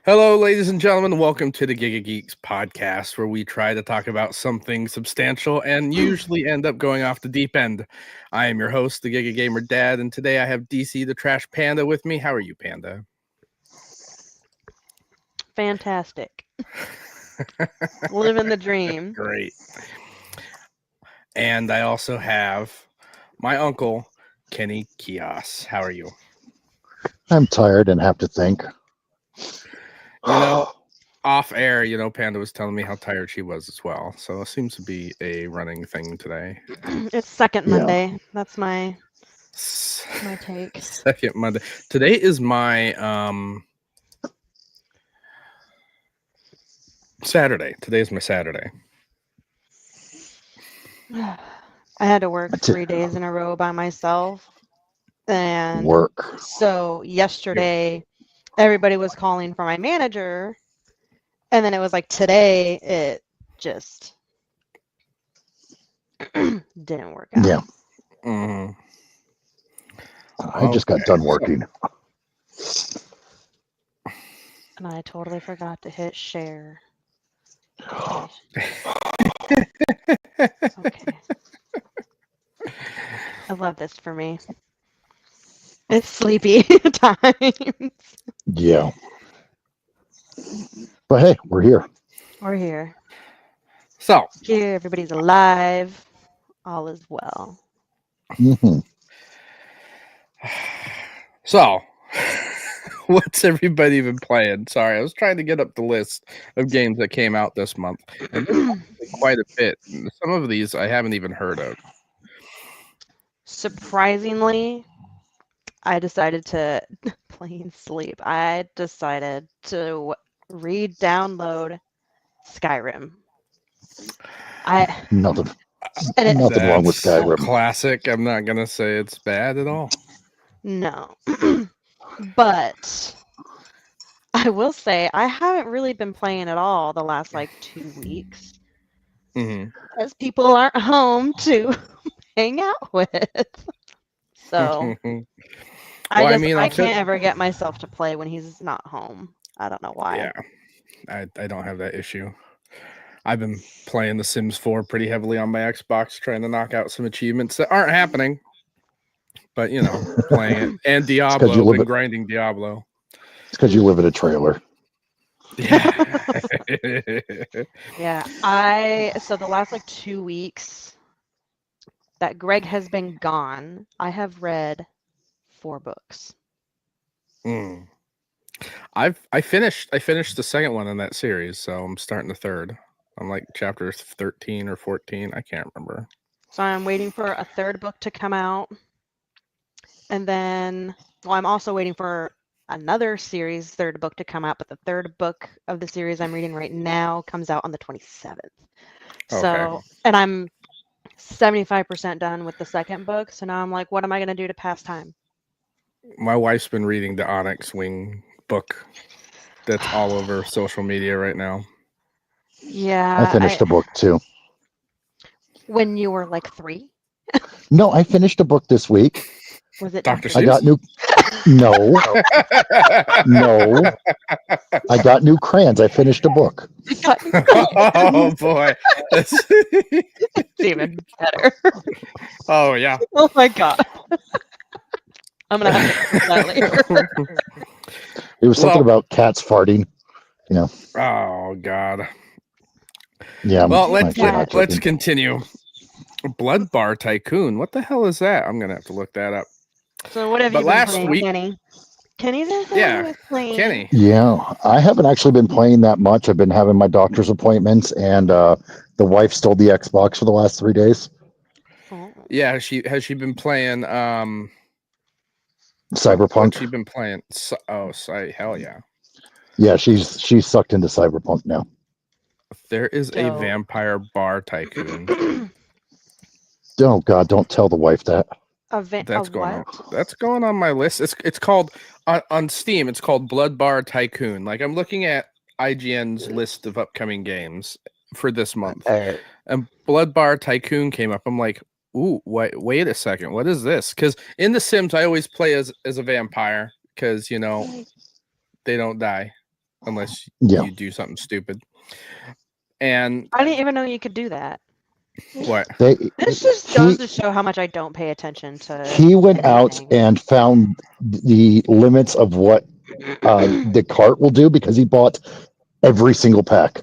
Hello, ladies and gentlemen. Welcome to the Giga Geeks podcast, where we try to talk about something substantial and usually end up going off the deep end. I am your host, the Giga Gamer Dad, and today I have DC the Trash Panda with me. How are you, Panda? Fantastic. Living the dream. Great. And I also have my uncle, Kenny Kios. How are you? I'm tired and have to think. You know, off air, Panda was telling me how tired she was as well. So it seems to be a running thing today. It's second Yeah. Monday. That's my take. Second Monday. Today is my Saturday. Today is my Saturday. I had to work 3 days in a row by myself. And Work. so yesterday, everybody was calling for my manager. And then it was like today, it just didn't work out. Yeah. Mhm. I just got done working. And I totally forgot to hit share. Okay. I love this for me. It's sleepy times. Yeah. But hey, we're here. We're here. So, Here, everybody's alive. All is well. hmm so what's everybody been playing? Sorry, I was trying to get up the list of games that came out this month, and there's actually quite a bit. Some of these I haven't even heard of. Surprisingly, I decided to plain sleep. I decided to re-download Skyrim. Nothing. And it- Nothing wrong with That's Skyrim. classic. I'm not gonna say it's bad at all. No. But I will say I haven't really been playing at all the last like 2 weeks Mm-hmm. as people aren't home to hang out with. So I can't ever get myself to play when he's not home. I don't know why. Yeah, I don't have that issue. I've been playing The Sims 4 pretty heavily on my Xbox, trying to knock out some achievements that aren't happening. But playing it, and Diablo, been grinding Diablo. It's because you live in a trailer. Yeah. Yeah, so the last like 2 weeks that Greg has been gone, I have read 4 books. Mm. I finished the second one in that series, so I'm starting the third. I'm like chapter 13 or 14. I can't remember. So I'm waiting for a third book to come out. And then, I'm also waiting for another series third book to come out, but the third book of the series I'm reading right now comes out on the 27th. So, and I'm 75% done with the second book. So now I'm like, what am I going to do to pass time? My wife's been reading the Onyx Wing book that's all over social media right now. Yeah. I finished a book too. When you were like 3? No, I finished a book this week. Was it Dr. Seuss? I got new. No. No. I got new crayons. I finished a book. Oh boy. It's even better. Oh yeah. Oh my god. I'm gonna have to put that later. It was something about cats farting. Oh god. Yeah. Well, let's continue. Blood Bar Tycoon. What the hell is that? I'm gonna have to look that up. So what have you been playing, Kenny? Kenny's playing. Kenny. Yeah, I haven't actually been playing that much. I've been having my doctor's appointments, and the wife stole the Xbox for the last 3 days. Oh. Yeah, has she been playing Cyberpunk? What's she been playing? Hell yeah. Yeah, she's sucked into Cyberpunk now. There is a Vampire Bar Tycoon. Oh God, don't tell the wife that. That's going on my list. It's called on Steam. It's called Blood Bar Tycoon. Like, I'm looking at IGN's list of upcoming games for this month, and Blood Bar Tycoon came up. I'm like, ooh, wait a second, what is this? Because in The Sims, I always play as a vampire because they don't die. unless Yeah. you do something stupid. And I didn't even know you could do that. what? This just goes to show how much I don't pay attention to. He went out anything. and found the limits of what the cart will do because he bought every single pack.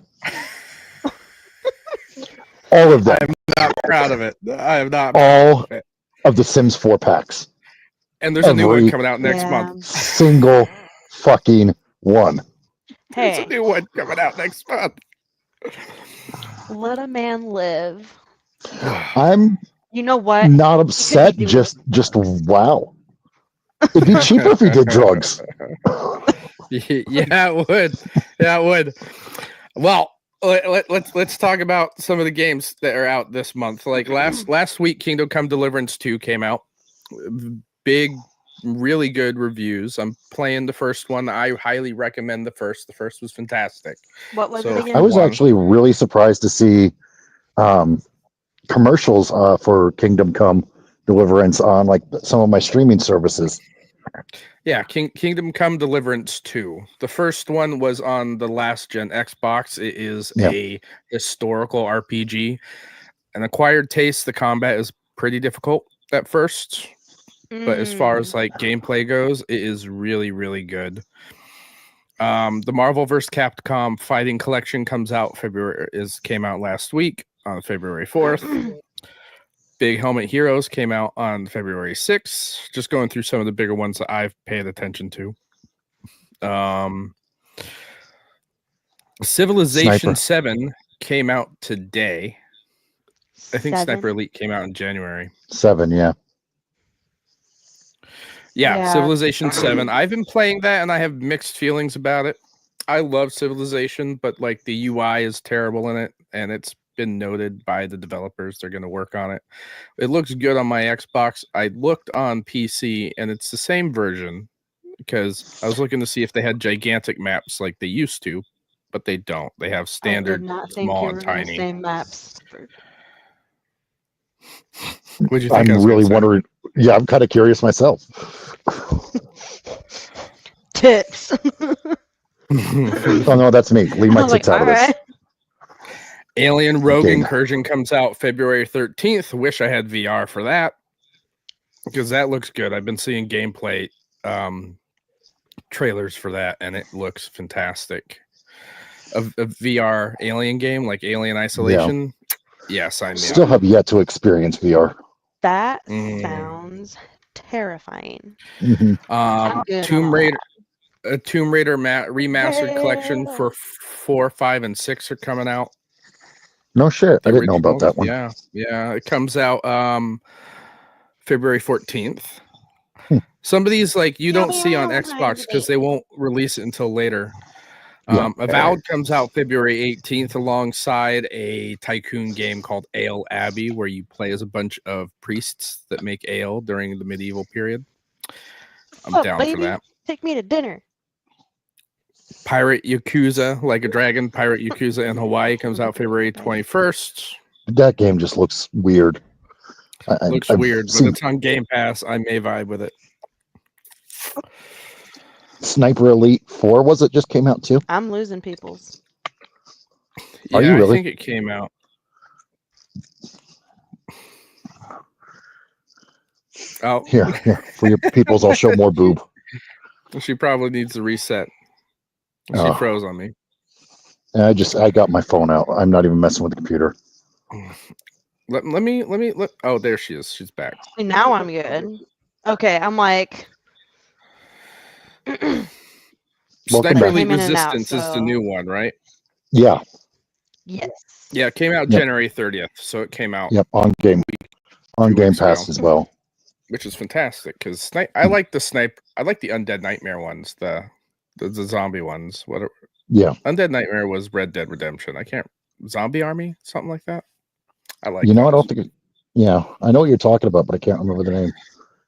All of them. I'm not proud of it. I am not all of the Sims 4 packs. And there's a new one coming out next month. Single fucking one. Hey. There's a new one coming out next month. Let a man live. I'm You know what? not upset, just wow. It'd be cheaper if he did drugs. Yeah, it would. Yeah, it would. Well, let's talk about some of the games that are out this month. Like last week, Kingdom Come Deliverance 2 came out. Big, really good reviews. I'm playing the first one. I highly recommend the first. The first was fantastic. What was it again? I was actually really surprised to see commercials for Kingdom Come Deliverance on like some of my streaming services. Yeah, Kingdom Come Deliverance 2. The first one was on the last gen Xbox. It is a historical RPG. An acquired taste. The combat is pretty difficult at first, but as far as like gameplay goes, it is really, really good. The Marvel vs. Capcom Fighting Collection came out last week on February 4th. Big Helmet Heroes came out on February 6th. Just going through some of the bigger ones that I've paid attention to. Civilization 7 came out today. I think Sniper Elite came out in January. 7, yeah. Yeah, Civilization 7. I've been playing that and I have mixed feelings about it. I love Civilization, but like the UI is terrible in it, and it's been noted by the developers. They're going to work on it. It looks good on my Xbox. I looked on PC and it's the same version because I was looking to see if they had gigantic maps like they used to, but they don't. They have standard small and tiny. Same maps. What'd you think? I'm really wondering. Yeah, I'm kind of curious myself. Tits. Oh no, that's me. Leave my tits out of this. Alien Rogue Incursion comes out February 13th. Wish I had VR for that because that looks good. I've been seeing gameplay trailers for that, and it looks fantastic. A VR Alien game like Alien Isolation. Yeah, sign me up. Still have yet to experience VR. That sounds terrifying. Tomb Raider remastered collection for 4, 5, and 6 are coming out. No shit. I didn't know about that one. Yeah. It comes out February 14th. Some of these like you don't see on Xbox because they won't release it until later. Avowed comes out February 18th alongside a tycoon game called Ale Abbey, where you play as a bunch of priests that make ale during the medieval period. I'm down for that. Take me to dinner. Pirate Yakuza, like a dragon, Pirate Yakuza in Hawaii comes out February 21st. That game just looks weird. Looks weird, but it's on Game Pass. I may vibe with it. Sniper Elite 4, was it just came out too? I'm losing peoples. Are you really? I think it came out. Oh, here. For your peoples, I'll show more boob. She probably needs to reset. She froze on me. I got my phone out. I'm not even messing with the computer. Let me. Oh, there she is. She's back. Now I'm good. Okay, I'm like. Sniper Elite Resistance is the new one, right? Yeah. Yes. Yeah, it came out January 30th, so it came out. Yep, on Game Pass as well. Which is fantastic because I like the Undead Nightmare ones, the zombie ones. Whatever. Yeah. Undead Nightmare was Red Dead Redemption. Zombie Army, something like that. I like. I don't think. I know what you're talking about, but I can't remember the name.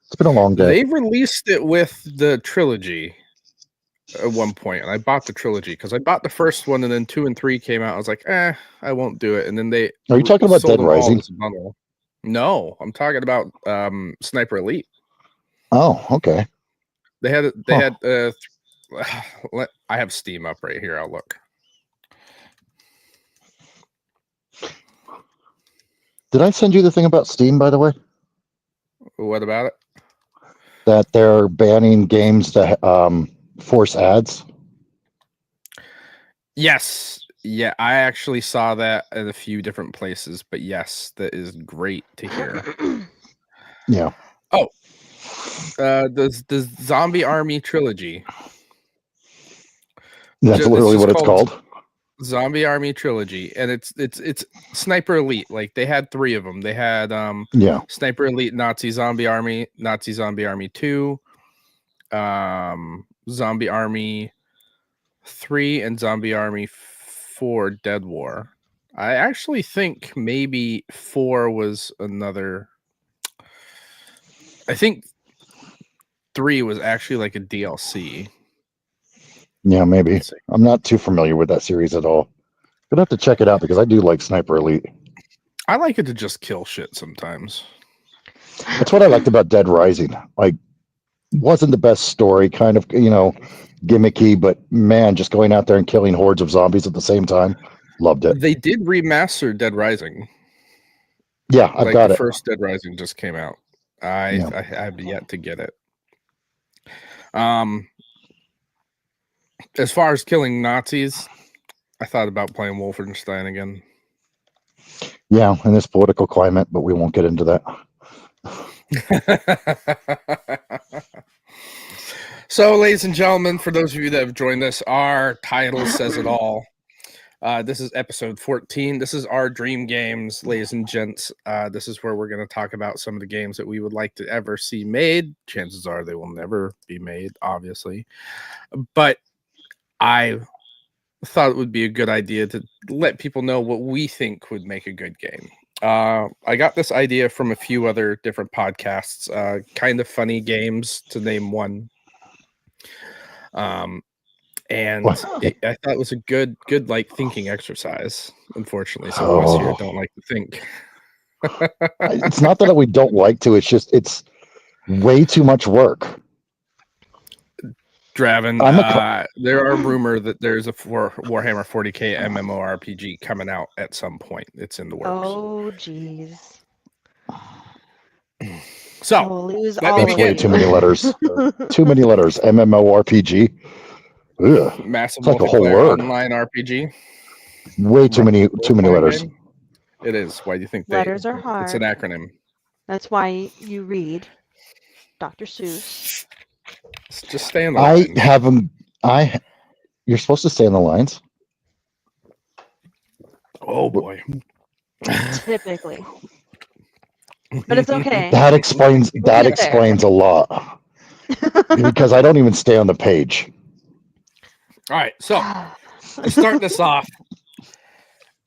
It's been a long day. They released it with the trilogy at one point, and I bought the trilogy because I bought the first one, and then 2 and 3 came out. I was like, I won't do it. And then they are you talking about Dead Rising? No, I'm talking about Sniper Elite. Oh, okay. They had I have Steam up right here. I'll look. Did I send you the thing about Steam, by the way? What about it? That they're banning games that force ads. Yes. Yeah, I actually saw that at a few different places, but yes, that is great to hear. Yeah. Oh, the Zombie Army trilogy. That's literally what it's called. Zombie Army trilogy, and it's Sniper Elite. Like they had 3 of them. They had Sniper Elite, Nazi Zombie Army 2, Zombie Army 3, and Zombie Army 4 Dead War. I actually think maybe 4 was another. I think 3 was actually like a DLC. Yeah, maybe. I'm not too familiar with that series at all. Gonna have to check it out because I do like Sniper Elite. I like it to just kill shit sometimes. That's what I liked about Dead Rising. Like, wasn't the best story, kind of, gimmicky, but man, just going out there and killing hordes of zombies at the same time. Loved it. They did remaster Dead Rising. Yeah, I've got it. The first Dead Rising just came out. I have yet to get it. As far as killing Nazis, I thought about playing Wolfenstein again. Yeah, in this political climate, but we won't get into that. So, ladies and gentlemen, for those of you that have joined us, our title says it all. This is episode 14. This is our dream games, ladies and gents. This is where we're going to talk about some of the games that we would like to ever see made. Chances are they will never be made, obviously. But I thought it would be a good idea to let people know what we think would make a good game. I got this idea from a few other different podcasts, Kind of Funny Games, to name one. And I thought it was a good like thinking exercise. Unfortunately, some of us here don't like to think. It's not that we don't like to. It's just it's way too much work. Draven, there are rumor that there's a Warhammer 40k MMORPG coming out at some point. It's in the works. Oh, jeez. So we'll lose that's way too many letters. Too many letters. MMORPG. Ugh. Massive like a whole word. Online RPG. Way too many letters. Game? It is. Why do you think letters are hard? It's an acronym. That's why you read Dr. Seuss. Just stay on the line. You're supposed to stay on the lines. Oh boy. Typically. But it's okay. That explains a lot. Because I don't even stay on the page. All right, so to start this off,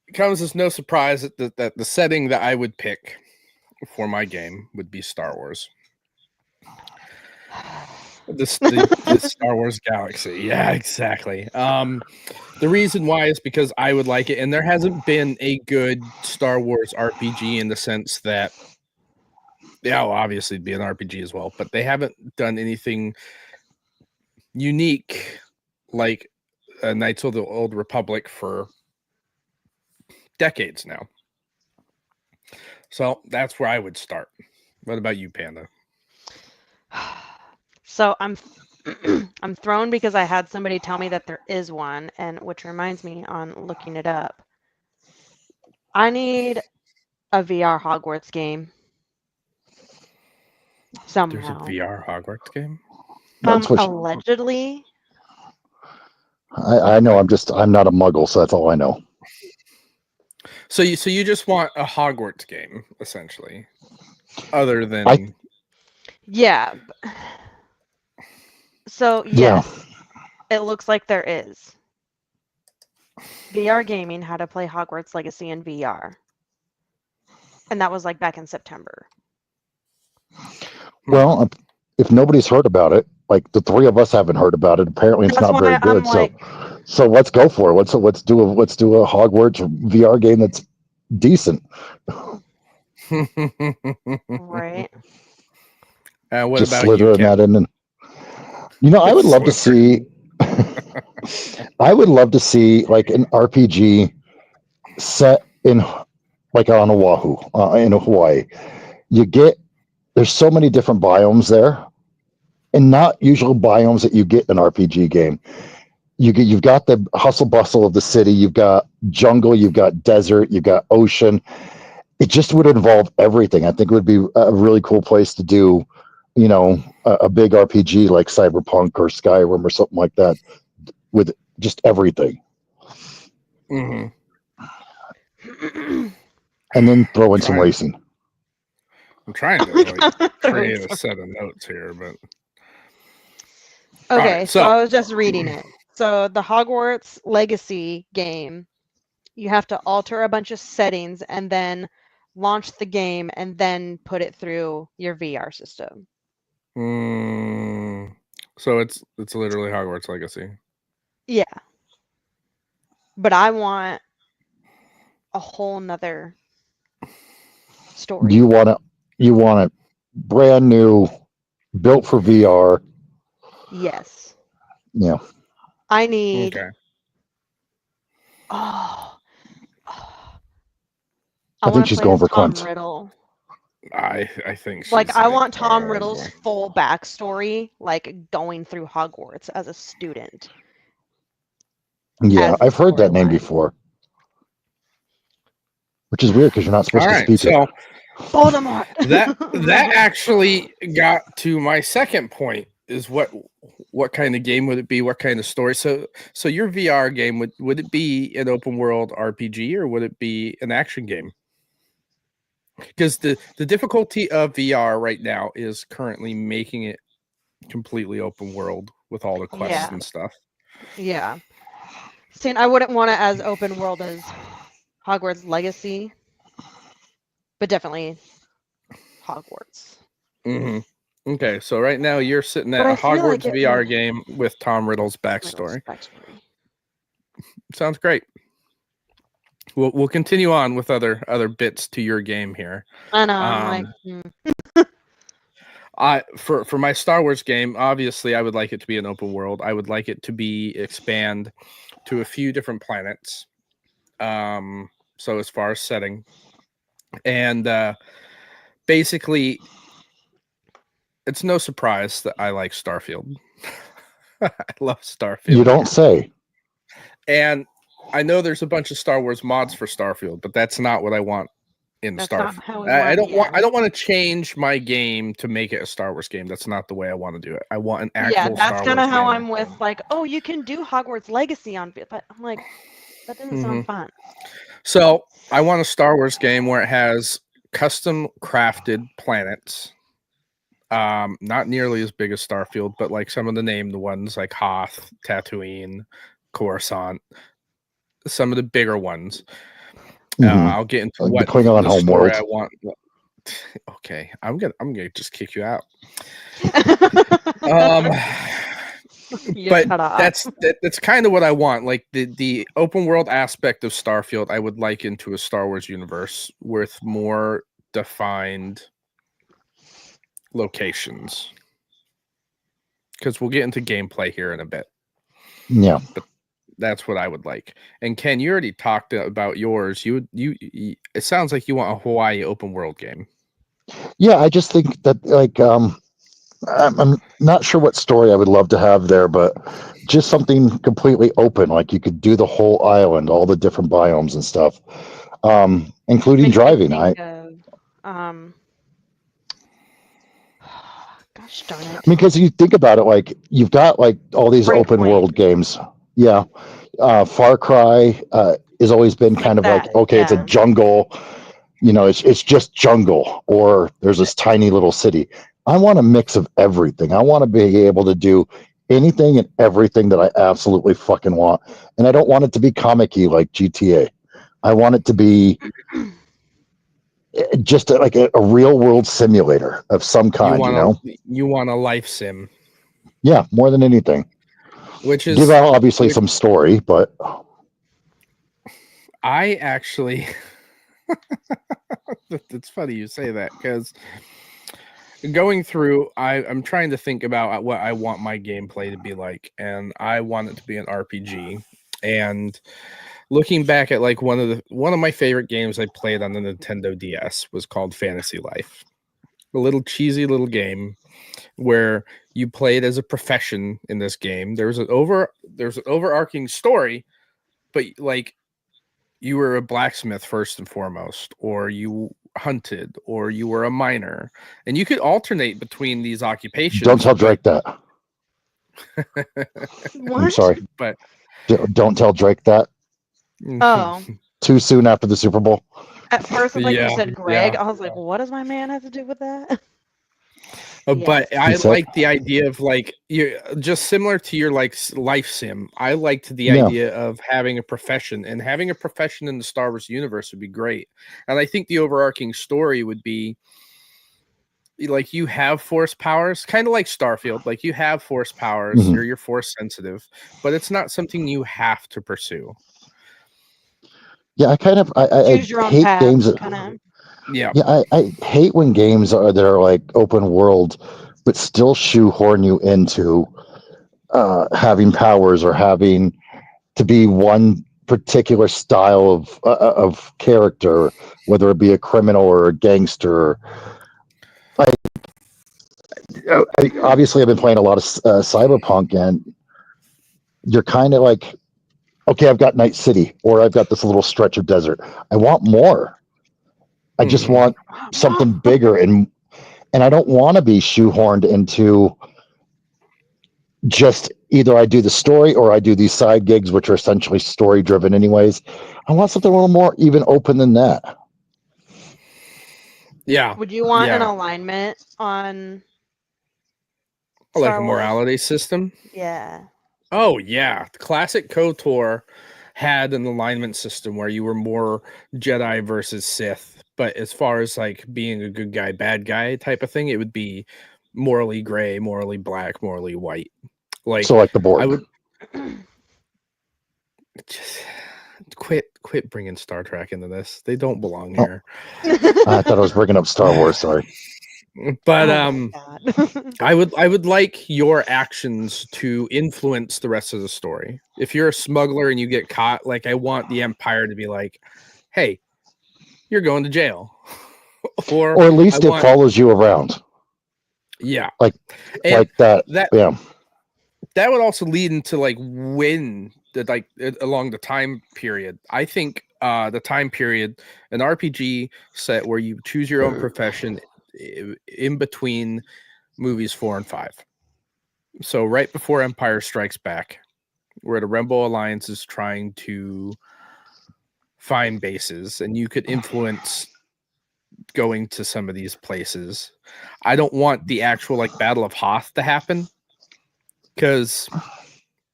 it comes as no surprise that the setting that I would pick for my game would be Star Wars. The Star Wars galaxy. Yeah, exactly. The reason why is because I would like it, and there hasn't been a good Star Wars RPG in the sense that, obviously it'd be an RPG as well, but they haven't done anything unique like Knights of the Old Republic for decades now. So that's where I would start. What about you, Panda? So I'm thrown because I had somebody tell me that there is one, and which reminds me on looking it up. I need a VR Hogwarts game. Somehow. There's a VR Hogwarts game? Allegedly. I know. I'm not a muggle, so that's all I know. So you just want a Hogwarts game, essentially, other than yeah. So yes, it looks like there is. VR Gaming had to play Hogwarts Legacy in VR, and that was like back in September. Well, if nobody's heard about it, like the 3 of us haven't heard about it, apparently it's not very good. So let's go for it. Let's do a Hogwarts VR game that's decent. Right. What just about slithering you, that in, and I would love to see. I would love to see like an RPG set in like on Oahu, in Hawaii. There's so many different biomes there, and not usual biomes that you get in an RPG game. You've got the hustle bustle of the city, you've got jungle, you've got desert, you've got ocean. It just would involve everything. I think it would be a really cool place to do, a big RPG like Cyberpunk or Skyrim or something like that, with just everything. Mm-hmm. And then throw in some racing. I'm trying to create a set of notes here, but okay. right, so I was just reading it. So the Hogwarts Legacy game, you have to alter a bunch of settings and then launch the game and then put it through your VR system. So it's literally Hogwarts Legacy. Yeah. But I want a whole nother story. You want it brand new, built for VR. Yes. Yeah. I need. Okay. I think she's going for Tom Clint. Riddle. I think she's I want Tom Riddle's full backstory, like going through Hogwarts as a student. Yeah, I've heard that name before, which is weird because you're not supposed to speak it. Voldemort. that actually got to my second point. Is what kind of game would it be? What kind of story? So your VR game would it be an open world RPG or would it be an action game? Because the difficulty of VR right now is currently making it completely open world with all the quests and stuff. Yeah. Saying I wouldn't want it as open world as Hogwarts Legacy, but definitely Hogwarts. Mm-hmm. Okay, so right now you're sitting at a Hogwarts VR game with Tom Riddle's backstory. Sounds great. We'll continue on with other bits to your game here. I know. For my Star Wars game, obviously I would like it to be an open world. I would like it to be expand to a few different planets. So as far as setting, and basically, it's no surprise that I like Starfield. I love Starfield. You don't say. And I know there's a bunch of Star Wars mods for Starfield, but that's not what I want in Starfield. I don't want to change my game to make it a Star Wars game. That's not the way I want to do it. I want an actual Star Wars game. Yeah, that's kind of how I'm with you can do Hogwarts Legacy on, but I'm like, that doesn't sound fun. So I want a Star Wars game where it has custom crafted planets. Not nearly as big as Starfield, but like some of the named ones like Hoth, Tatooine, Coruscant, some of the bigger ones. I'll get into what the story I want. Okay, I'm gonna just kick you out. But that's kind of what I want. Like the open world aspect of Starfield, I would like into a Star Wars universe with more defined locations. Because we'll get into gameplay here in a bit. Yeah, but that's what I would like. And Ken, you already talked about yours. You it sounds like you want a Hawaii open world game. Yeah, I just think that I'm not sure what story I would love to have there, but just something completely open, like you could do the whole island, all the different biomes and stuff, including driving. Gosh darn it. I mean, because you think about it, like you've got like all these open world games. Yeah. Far Cry has always been kind of like, okay, it's a jungle, it's just jungle, or there's this tiny little city. I want a mix of everything. I want to be able to do anything and everything that I absolutely fucking want. And I don't want it to be comic-y like GTA. I want it to be just like a real world simulator of some kind, You want a life sim. Yeah, more than anything. Which is give out obviously some story, but I actually it's funny you say that because going through, I'm trying to think about what I want my gameplay to be like, and I want it to be an RPG. And looking back at like one of my favorite games I played on the Nintendo DS was called Fantasy Life. A little cheesy little game where you played as a profession in this game. There's an overarching story, but like you were a blacksmith first and foremost, or you hunted, or you were a miner, and you could alternate between these occupations. Don't tell Drake that. I'm sorry, but don't tell Drake that. Oh. Too soon after the Super Bowl. At first, like you said, Greg, yeah. I was like, what does my man have to do with that? But I like the idea of like you just similar to your like life sim. I liked the idea of having a profession, and having a profession in the Star Wars universe would be great. And I think the overarching story would be like you have force powers, kind of like Starfield. Like you have force powers, or you're force sensitive, but it's not something you have to pursue. Yeah, I kind of I hate path, games. Yeah, I hate when games are like open world, but still shoehorn you into having powers or having to be one particular style of character, whether it be a criminal or a gangster. Obviously, I've been playing a lot of Cyberpunk, and you're kind of like, okay, I've got Night City, or I've got this little stretch of desert. I want more. I just want something bigger, and I don't want to be shoehorned into just either I do the story or I do these side gigs, which are essentially story driven anyways. I want something a little more even open than that. Yeah. Would you want an alignment on like a morality system? Yeah. Oh yeah, the classic KOTOR had an alignment system where you were more Jedi versus Sith. But as far as like being a good guy, bad guy type of thing, it would be morally gray, morally black, morally white. Like so, like the Borg. I would just quit bringing Star Trek into this. They don't belong here. I thought I was bringing up Star Wars. Sorry. But I would like your actions to influence the rest of the story. If you're a smuggler and you get caught, like I want the Empire to be like, hey, you're going to jail. or at least it follows you around. Yeah. Like that. Yeah. That would also lead into like when along the time period. I think the time period, an RPG set where you choose your own profession in between movies 4 and 5. So right before Empire Strikes Back, where the Rebel Alliance is trying to find bases, and you could influence going to some of these places. I don't want the actual like Battle of Hoth to happen, because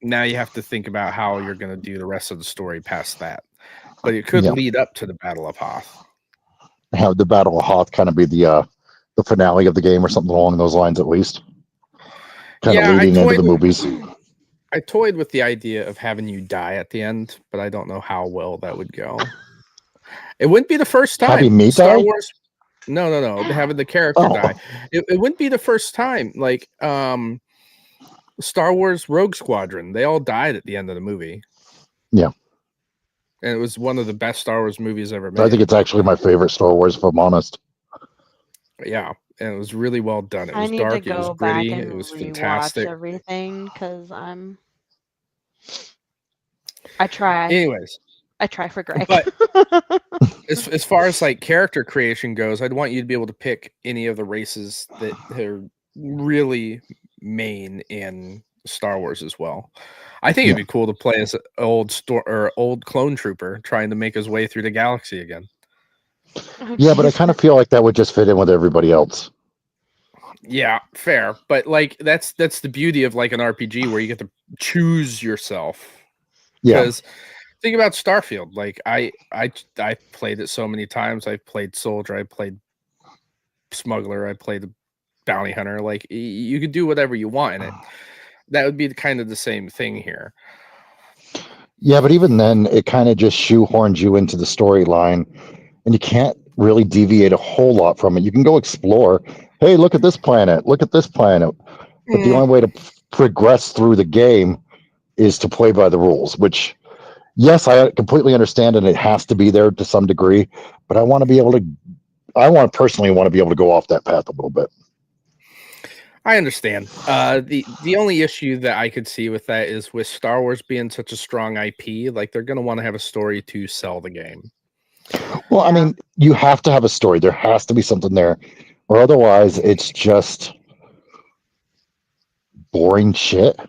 now you have to think about how you're going to do the rest of the story past that. But it could lead up to the Battle of Hoth. Have the Battle of Hoth kind of be the finale of the game or something along those lines, at least. Kind of leading into the movies. I toyed with the idea of having you die at the end, but I don't know how well that would go. It wouldn't be the first time. Having me Star die? Wars. No. Having the character die. It wouldn't be the first time. Like Star Wars Rogue Squadron, they all died at the end of the movie. Yeah. And it was one of the best Star Wars movies ever made. I think it's actually my favorite Star Wars, if I'm honest. Yeah, and it was really well done. It was dark, it was gritty, it was fantastic. Everything, because I try. Anyways, I try for Greg. But as far as like character creation goes, I'd want you to be able to pick any of the races that are really main in Star Wars as well. I think it'd be cool to play as an old clone trooper trying to make his way through the galaxy again. Yeah, but I kind of feel like that would just fit in with everybody else. Yeah, fair. But like that's the beauty of like an RPG where you get to choose yourself. Yeah. Because think about Starfield. Like I played it so many times. I've played soldier, I played smuggler, I played the bounty hunter. Like you could do whatever you want in it. That would be kind of the same thing here. Yeah, but even then, it kind of just shoehorns you into the storyline, and you can't really deviate a whole lot from it. You can go explore, hey, look at this planet, look at this planet. But the only way to progress through the game is to play by the rules, which, yes, I completely understand, and it has to be there to some degree. But I want to be able to, personally want to be able to go off that path a little bit. I understand. The only issue that I could see with that is with Star Wars being such a strong IP, like they're going to want to have a story to sell the game. Well, I mean, you have to have a story. There has to be something there, or otherwise it's just boring shit.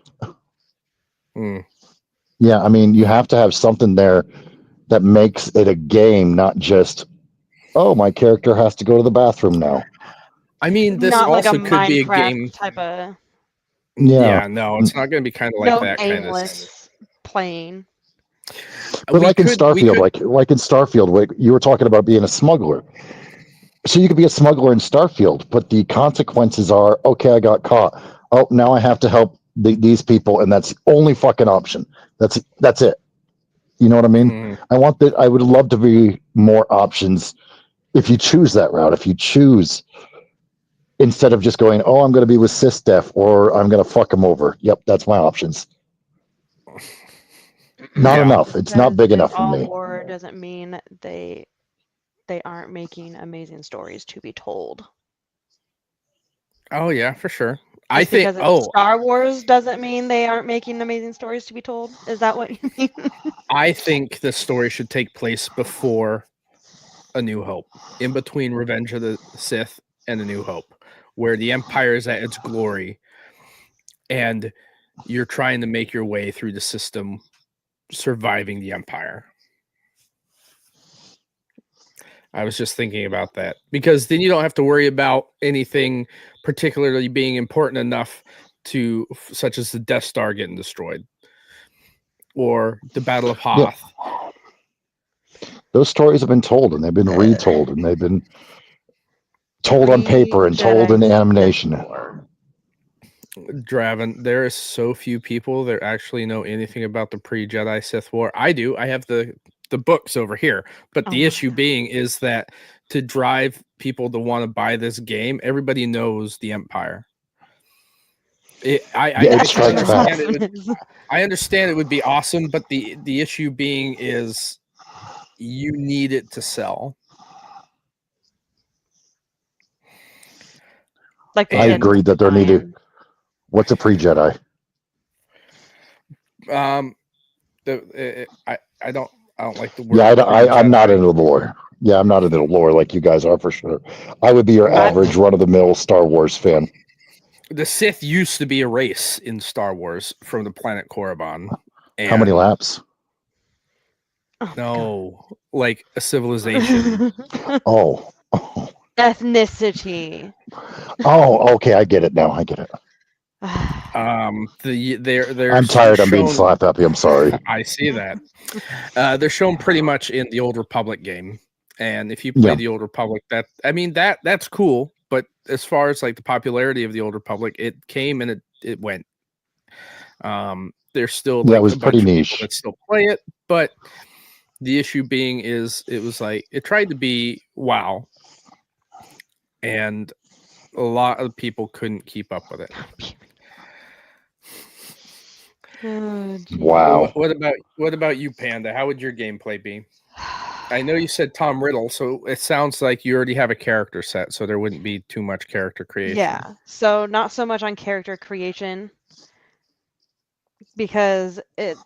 Yeah, I mean, you have to have something there that makes it a game, not just, oh, my character has to go to the bathroom now. I mean, this not also like a could be a Minecraft game type of. Yeah, no, it's not going to be kind of like that aimless playing. But like in Starfield, like in Starfield, you were talking about being a smuggler. So you could be a smuggler in Starfield, but the consequences are, okay, I got caught. Oh, now I have to help these people, and that's the only fucking option. That's it. You know what I mean? I would love to be more options if you choose that route. If you choose, instead of just going, oh, I'm going to be with SysDef, or I'm going to fuck them over. Yep, that's my options. Not enough. It's not big enough for me. War doesn't mean they aren't making amazing stories to be told. Oh yeah, for sure. I think. Star Wars doesn't mean they aren't making amazing stories to be told. Is that what you mean? I think the story should take place before A New Hope, in between Revenge of the Sith and A New Hope, where the Empire is at its glory, and you're trying to make your way through the system, surviving the Empire. I was just thinking about that, because then you don't have to worry about anything particularly being important enough to, such as the Death Star getting destroyed or the Battle of Hoth. Yeah. Those stories have been told, and they've been retold, and they've been told on paper and told in animation. Draven, there is so few people that actually know anything about the pre-Jedi Sith War. I do. I have the books over here, but the issue being is that to drive people to want to buy this game, everybody knows the Empire. I understand it would be awesome, but the issue being is you need it to sell. Like I agree that there needed. What's a pre-Jedi? I don't like the word. Yeah, I'm not into the lore. Yeah, I'm not into the lore like you guys are for sure. I would be your average run-of-the-mill Star Wars fan. The Sith used to be a race in Star Wars from the planet Korriban. How many laps? No, like a civilization. Oh. Ethnicity. Oh, okay, I get it now. I get it. I'm tired. I'm being slap happy. I'm sorry. I see that. They're shown pretty much in the Old Republic game, and if you play the Old Republic, that's cool. But as far as like the popularity of the Old Republic, it came and it went. There's still it was pretty niche. That still play it, but the issue being is it was like it tried to be WoW, and a lot of people couldn't keep up with it. Oh, wow. What about you, Panda? How would your gameplay be? I know you said Tom Riddle, so it sounds like you already have a character set, so there wouldn't be too much character creation. Yeah, so not so much on character creation, because it's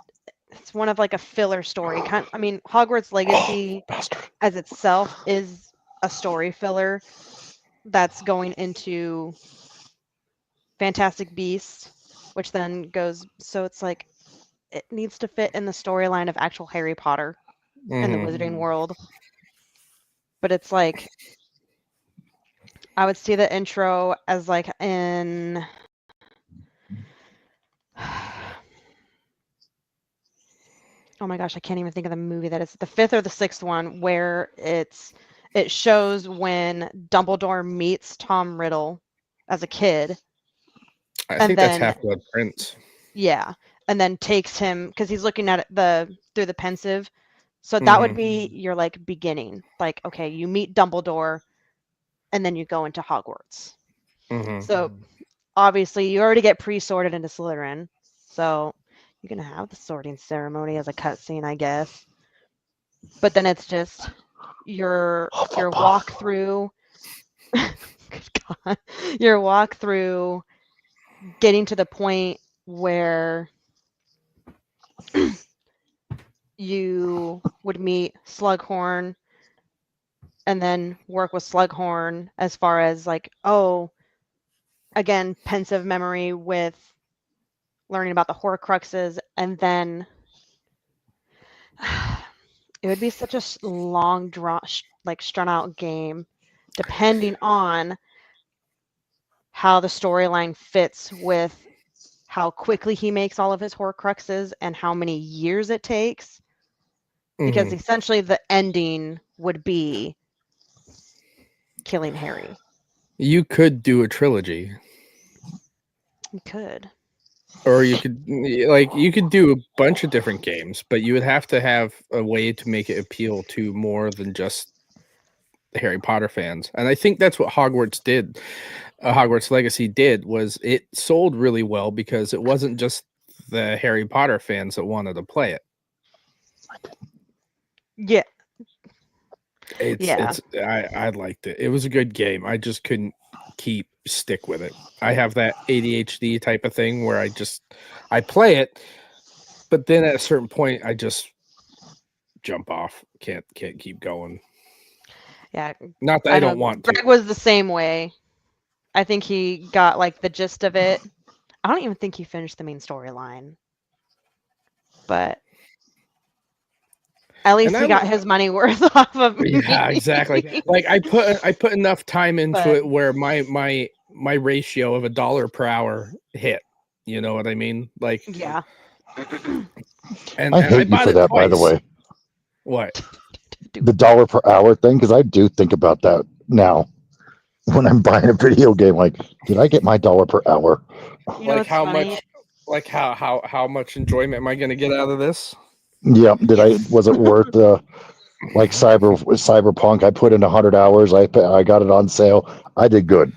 one of like a filler story. I mean, Hogwarts Legacy as itself is a story filler that's going into Fantastic Beasts, which then goes, so it's like it needs to fit in the storyline of actual Harry Potter in the Wizarding world. But it's like I would see the intro as like in oh my gosh, I can't even think of the movie that is the 5th or the 6th one where it shows when Dumbledore meets Tom Riddle as a kid. I think that's Half-Blood Prince. Yeah, and then takes him because he's looking at it through the pensive. So that would be your like beginning. Like, okay, you meet Dumbledore, and then you go into Hogwarts. Mhm. So obviously, you already get pre-sorted into Slytherin, so you can have the sorting ceremony as a cutscene, I guess. But then it's just your walk through. Good God, your walk through getting to the point where you would meet Slughorn and then work with Slughorn as far as like, oh, again, pensive memory with learning about the Horcruxes, and then it would be such a long draw, like strung out game, depending on how the storyline fits with how quickly he makes all of his Horcruxes and how many years it takes. Because essentially the ending would be killing Harry. You could do a trilogy. You could. Or you could do a bunch of different games, but you would have to have a way to make it appeal to more than just the Harry Potter fans. And I think that's what Hogwarts did. Hogwarts Legacy did, was it sold really well because it wasn't just the Harry Potter fans that wanted to play it. Yeah. I liked it. It was a good game. I just couldn't stick with it. I have that ADHD type of thing where I play it, but then at a certain point I just jump off. Can't keep going. Yeah. Not that I don't want to. Greg was the same way. I think he got like the gist of it. I don't even think he finished the main storyline. But at least he got his money worth off of me. Yeah, exactly. Like I put enough time into it where my ratio of $1 per hour hit. You know what I mean? Like, yeah. And I hate you for that, by the way. What? The $1 per hour thing, because I do think about that now when I'm buying a video game. Like, did I get my $1 per hour? Like how much? Like how much enjoyment am I going to get out of this? Yeah. Was it worth like Cyberpunk? I put in 100 hours. I got it on sale. I did good.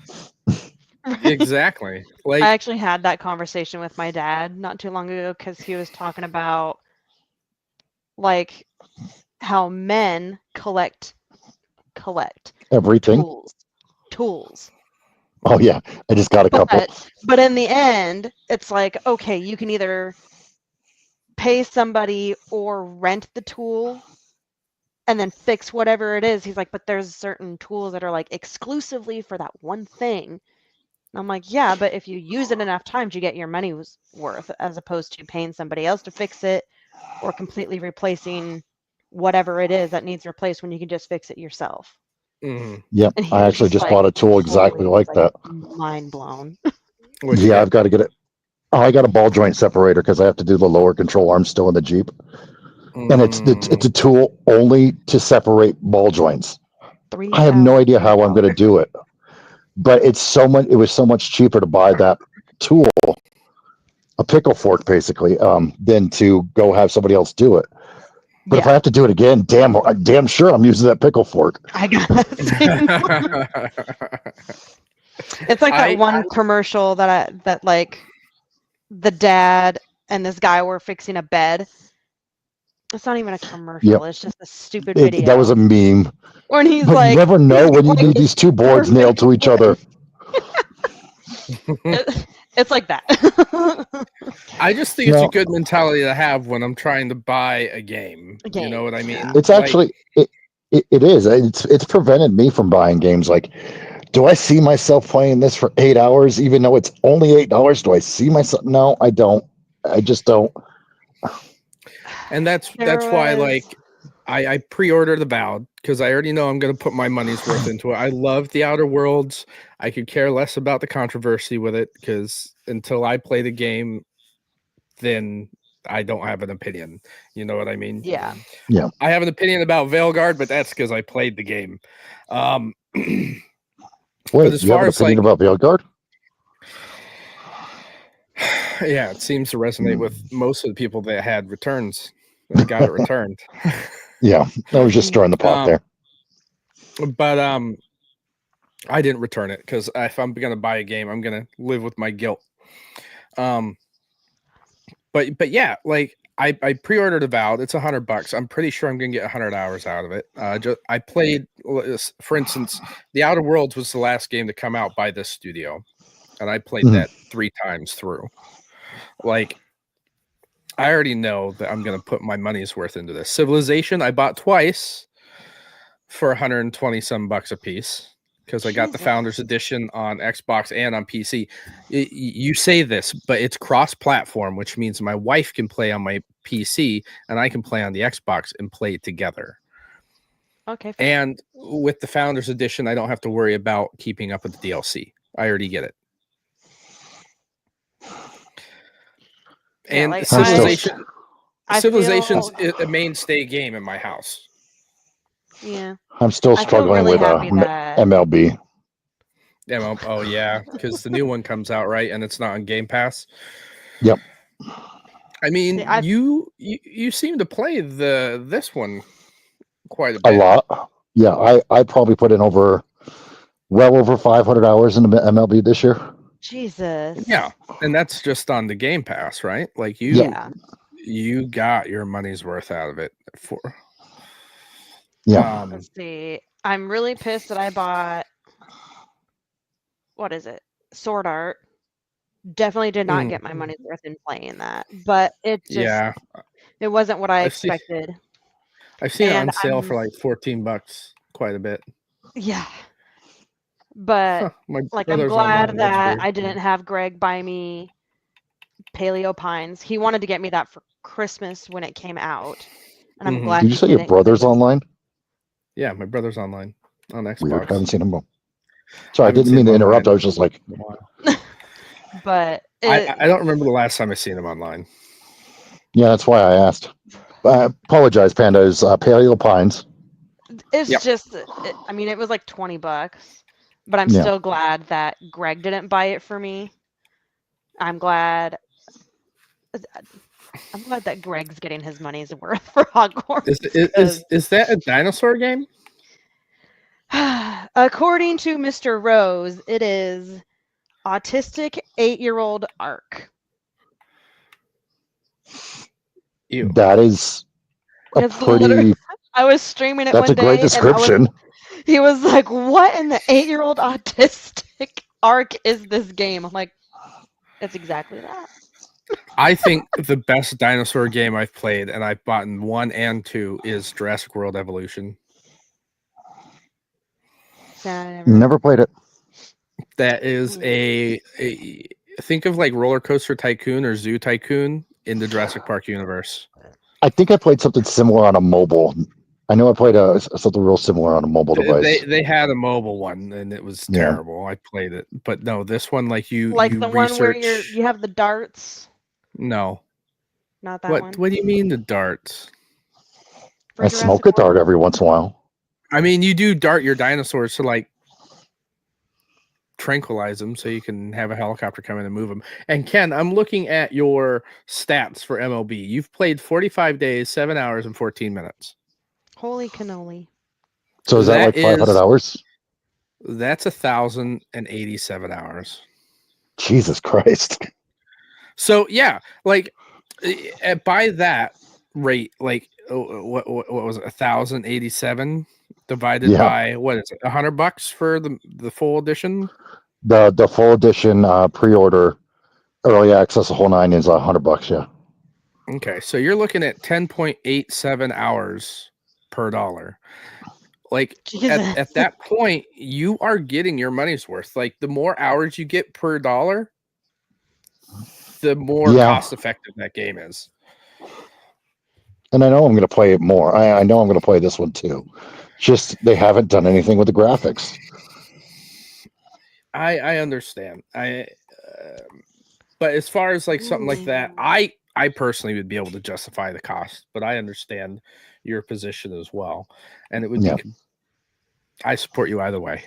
Exactly. Like, I actually had that conversation with my dad not too long ago because he was talking about like how men collect everything. Tools. Oh yeah, I just got a couple. But in the end, it's like, okay, you can either pay somebody or rent the tool and then fix whatever it is. He's like, but there's certain tools that are like exclusively for that one thing. And I'm like, yeah, but if you use it enough times, you get your money's worth, as opposed to paying somebody else to fix it or completely replacing whatever it is that needs replaced when you can just fix it yourself. Mm-hmm. Yep, I actually just bought a tool exactly like that. Mind blown. Yeah, I've got to get it. Oh, I got a ball joint separator because I have to do the lower control arm still in the Jeep, and it's a tool only to separate ball joints. I have no idea how I'm going to do it, but it's so much. It was so much cheaper to buy that tool, a pickle fork basically, than to go have somebody else do it. But if I have to do it again, damn sure I'm using that pickle fork. I got It's like that one commercial that like the dad and this guy were fixing a bed. It's not even a commercial. Yep. It's just a stupid video. That was a meme. When he's but like, you never know when you need these two boards nailed to each other. It's like that. I just think it's a good mentality to have when I'm trying to buy a game. You know what I mean? It's actually it is. It's prevented me from buying games. Like, do I see myself playing this for 8 hours, even though it's only $8? Do I see myself? No, I don't. I just don't. And that's why, like, I pre-ordered Avowed because I already know I'm going to put my money's worth into it. I love the Outer Worlds. I could care less about the controversy with it because until I play the game, then I don't have an opinion. You know what I mean? Yeah. Yeah. I have an opinion about Veilguard, but that's because I played the game. Wait, as you have an opinion about Veilguard? Yeah, it seems to resonate with most of the people that had returns. They got it returned. Yeah, I was just stirring the pot there. But I didn't return it because if I'm gonna buy a game, I'm gonna live with my guilt. But yeah, like I pre-ordered Avowed. It's $100. I'm pretty sure I'm gonna get 100 hours out of it. I played, for instance, The Outer Worlds was the last game to come out by this studio, and I played that 3 times through. Like, I already know that I'm gonna put my money's worth into this. Civilization, I bought twice for 120 some bucks a piece. Because I got the Founders Edition on Xbox and on PC. You say this, but it's cross-platform, which means my wife can play on my PC and I can play on the Xbox and play together. Okay. And with the Founders Edition, I don't have to worry about keeping up with the DLC. I already get it. And like, Civilization's a mainstay game in my house. Yeah, I'm still struggling with MLB. Oh yeah, because the new one comes out, right, and it's not on Game Pass. Yep. I mean, you seem to play this one quite a bit. A lot. Yeah, I probably put in well over 500 hours into MLB this year. Jesus. Yeah, and that's just on the Game Pass, right? Like you got your money's worth out of it for. Yeah. Let's see. I'm really pissed that I bought. What is it? Sword Art. Definitely did not get my money's worth in playing that, but it just it wasn't what I expected. I've seen it on sale for like $14, quite a bit. Yeah, but like I'm glad that I didn't have Greg buy me Paleo Pines. He wanted to get me that for Christmas when it came out, and I'm glad. Did you say your brother's online? Yeah, my brother's online on Xbox. Weird. I haven't seen him. Sorry, I didn't mean to interrupt. I was just like, but I don't remember the last time I seen him online. Yeah, that's why I asked. I apologize, Panda. Is Paleo Pines? It's just, I mean, it was like $20, but I'm still glad that Greg didn't buy it for me. I'm glad that Greg's getting his money's worth for Hogwarts. Is that a dinosaur game? According to Mr. Rose, it is autistic 8-year-old Ark. Ew. That is a pretty. I was streaming it. That's one a great day description. He was like, "What in the 8-year-old autistic Ark is this game?" I'm like, "It's exactly that." I think the best dinosaur game I've played, and I've bought 1 and 2, is Jurassic World Evolution. Never played it. That is a think of like Roller Coaster Tycoon or Zoo Tycoon in the Jurassic Park universe. I think I played something similar on a mobile. I know I played something real similar on a mobile device. They had a mobile one and it was terrible. I played it, but no, this one you the one where you have the darts. No, not that one. What do you mean the darts? I smoke a dart every once in a while. I mean, you do dart your dinosaurs to like tranquilize them so you can have a helicopter come in and move them. And Ken, I'm looking at your stats for MLB. You've played 45 days, 7 hours, and 14 minutes. Holy cannoli. So is that like 500 hours? That's 1,087 hours. Jesus Christ. So yeah, like by that rate, like what was it, 1,087 divided by what is it, $100 for the full edition? The full edition pre-order early access, the whole 9 is $100. Yeah. Okay, so you're looking at 10.87 hours per dollar. Like at that point, you are getting your money's worth. Like the more hours you get per dollar, the more cost effective that game is. And I know I'm going to play it more. I know I'm going to play this one too. Just they haven't done anything with the graphics. I understand. But as far as like something like that, I personally would be able to justify the cost. But I understand your position as well, and it would be. I support you either way.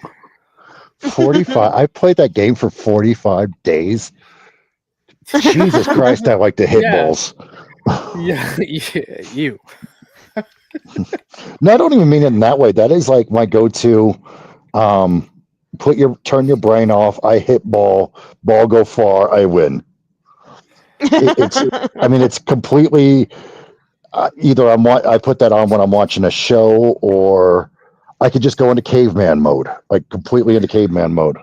45. I played that game for 45 days. Jesus Christ! I like to hit balls. Yeah, you. No, I don't even mean it in that way. That is like my go-to turn your brain off. I hit ball go far, I win. It's completely either I put that on when I'm watching a show, or I could just go into caveman mode, like completely into caveman mode.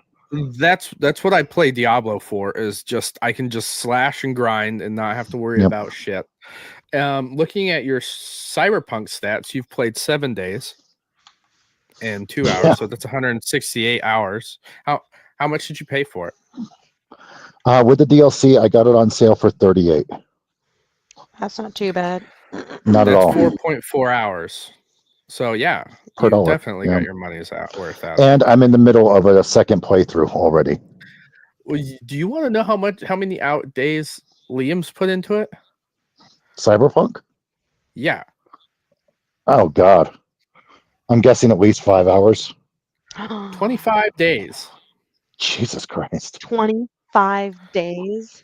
That's what I play Diablo for, is just I can just slash and grind and not have to worry about shit. Looking at your Cyberpunk stats, you've played 7 days and 2 hours, so that's 168 hours. How much did you pay for it? With the DLC, I got it on sale for 38. That's not too bad. Not at all. 4.4 hours. So yeah, Per you dollar. definitely got your money's worth out. And I'm in the middle of a second playthrough already. Well, do you want to know how many days Liam's put into it? Cyberpunk? Yeah. Oh God. I'm guessing at least 5 hours. 25 days. Jesus Christ. 25 days.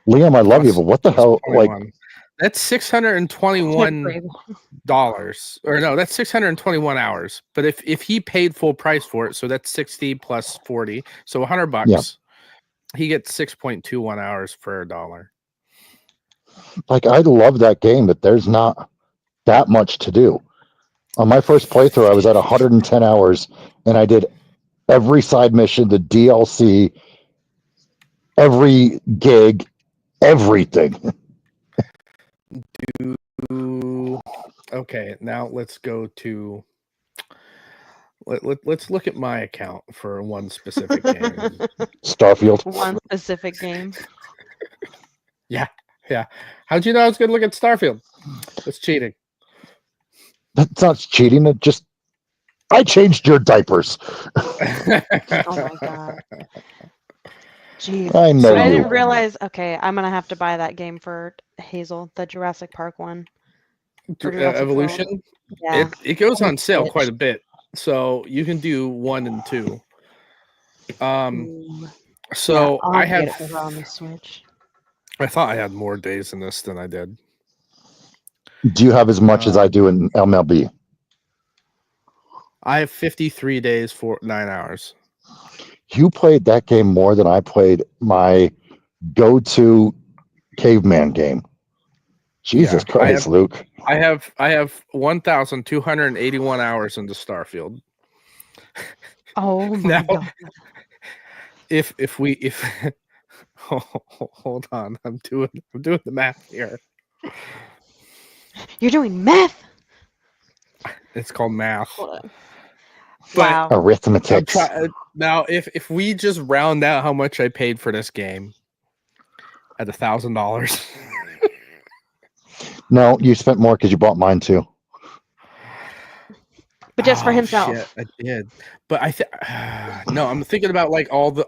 Liam, I love you, but what the hell? 21. Like, that's $621. Or no, that's 621 hours. But if he paid full price for it, so that's 60 plus 40, so $100. Yeah. He gets 6.21 hours for $1. Like, I love that game, but there's not that much to do. On my first playthrough, I was at 110 hours, and I did every side mission, the DLC, every gig, everything. Okay, now let's go to let's look at my account for one specific game. Starfield. One specific game. Yeah. How'd you know I was going to look at Starfield? That's cheating. That's not cheating. I changed your diapers. Oh my God. Jeez. I know I you. didn't realize. Okay, I'm gonna have to buy that game for Hazel, the Jurassic Park one. Evolution. Yeah, it goes on sale quite a bit, so you can do 1 and 2. So yeah, I have get it on the Switch. I thought I had more days in this than I did. Do you have as much as I do in MLB? I have 53 days for 9 hours. You played that game more than I played my go-to caveman game. Jesus Christ, Luke. I have 1,281 hours into Starfield. Oh my God. If hold on, I'm doing the math here. You're doing math? It's called math. Wow. Arithmetic. Now, if we just round out how much I paid for this game at $1,000. No, you spent more because you bought mine too. But just for himself. Shit, I did. But no, I'm thinking about like all the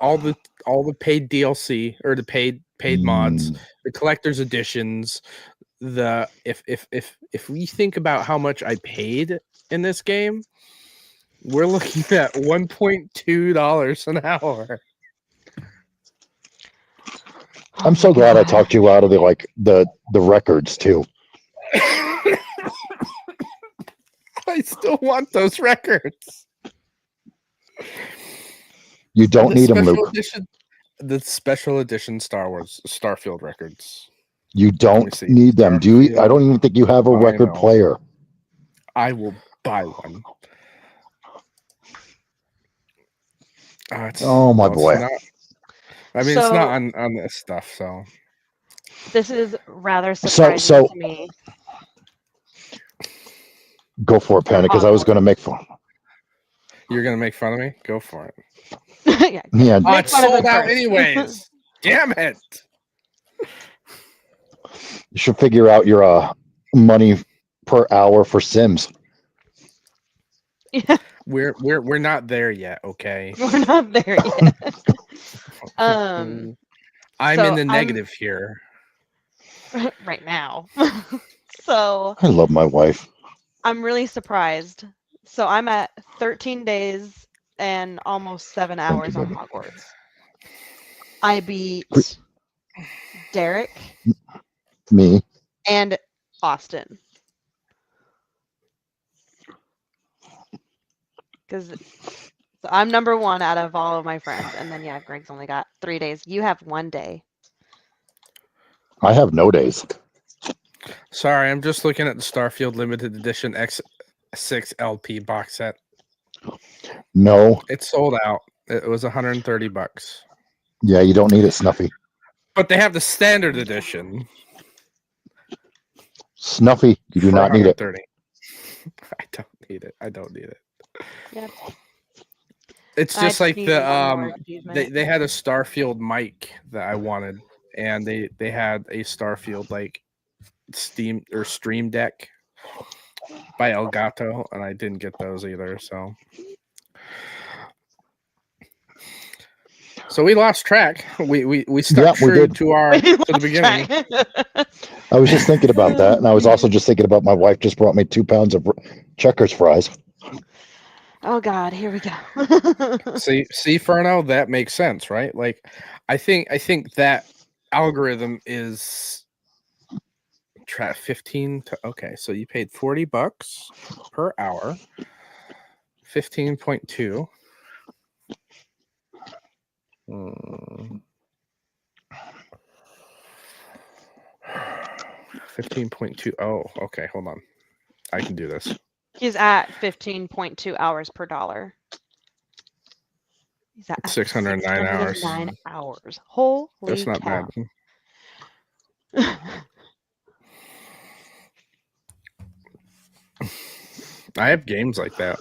paid DLC or the paid mods, the collector's editions. If we think about how much I paid in this game, we're looking at $1.2 an hour. I'm so glad I talked you out of the records too. I still want those records. You don't need them, Luke. The special edition Starfield records. You don't need them. Do you? I don't even think you have a record player. I will buy one. Oh my boy. It's not on this stuff, so. This is rather surprising to me. Go for it, Panic, because I was going to make fun. You're going to make fun of me? Go for it. Yeah. Oh, it's sold out anyways. Damn it. You should figure out your money per hour for Sims. Yeah. We're not there yet, okay? We're not there yet. I'm in the negative here. Right now. So I love my wife. I'm really surprised. So I'm at 13 days and almost 7 hours on Hogwarts. I beat Derek, me, and Austin. Because So I'm number one out of all of my friends. And then, yeah, Greg's only got 3 days. You have 1 day. I have no days. Sorry, I'm just looking at the Starfield Limited Edition X6 LP box set. No. It's sold out. It was $130. Yeah, you don't need it, Snuffy. But they have the standard edition. Snuffy, you do for not need it. $130. I don't need it. I don't need it. Yep. It's I just just like needed the one more achievement. they had a Starfield mic that I wanted, and they had a Starfield like Steam or Stream Deck by Elgato, and I didn't get those either. So we lost track. We stuck true did. to our to the beginning. I was just thinking about that, and I was also just thinking about my wife just brought me 2 pounds of Checkers fries. Oh God, here we go. See, Ferno, that makes sense, right? Like, I think that algorithm is 15 to okay. So you paid $40 per hour, 15.2. 15.2. Oh, okay. Hold on. I can do this. He's at 15.2 hours per dollar. He's at 609 hours. 609 hours. Holy That's not cow. bad. I have games like that.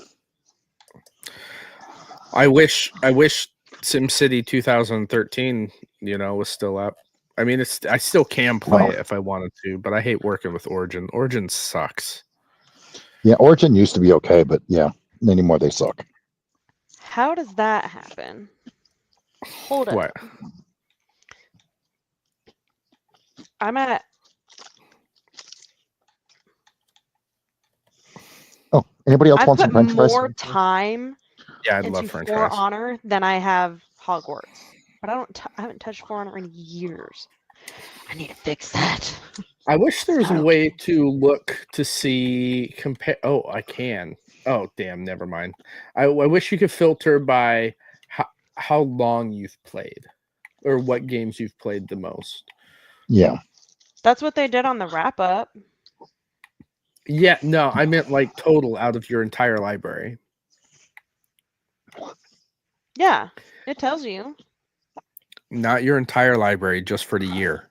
I wish SimCity 2013, was still up. I mean, I still can play it if I wanted to, but I hate working with Origin. Origin sucks. Yeah, Origin used to be okay, but yeah, anymore they suck. How does that happen? Hold What? up. I'm at. Oh, anybody else I want put some French fries? more time Yeah, I'd into love French For fries. Honor than I have Hogwarts, but I haven't touched For Honor in years. I need to fix that. I wish there was a way to look to see compare. Oh, I can. Oh, damn. Never mind. I wish you could filter by how long you've played or what games you've played the most. Yeah. That's what they did on the wrap up. Yeah, no, I meant like total out of your entire library. Yeah, it tells you. Not your entire library, just for the year.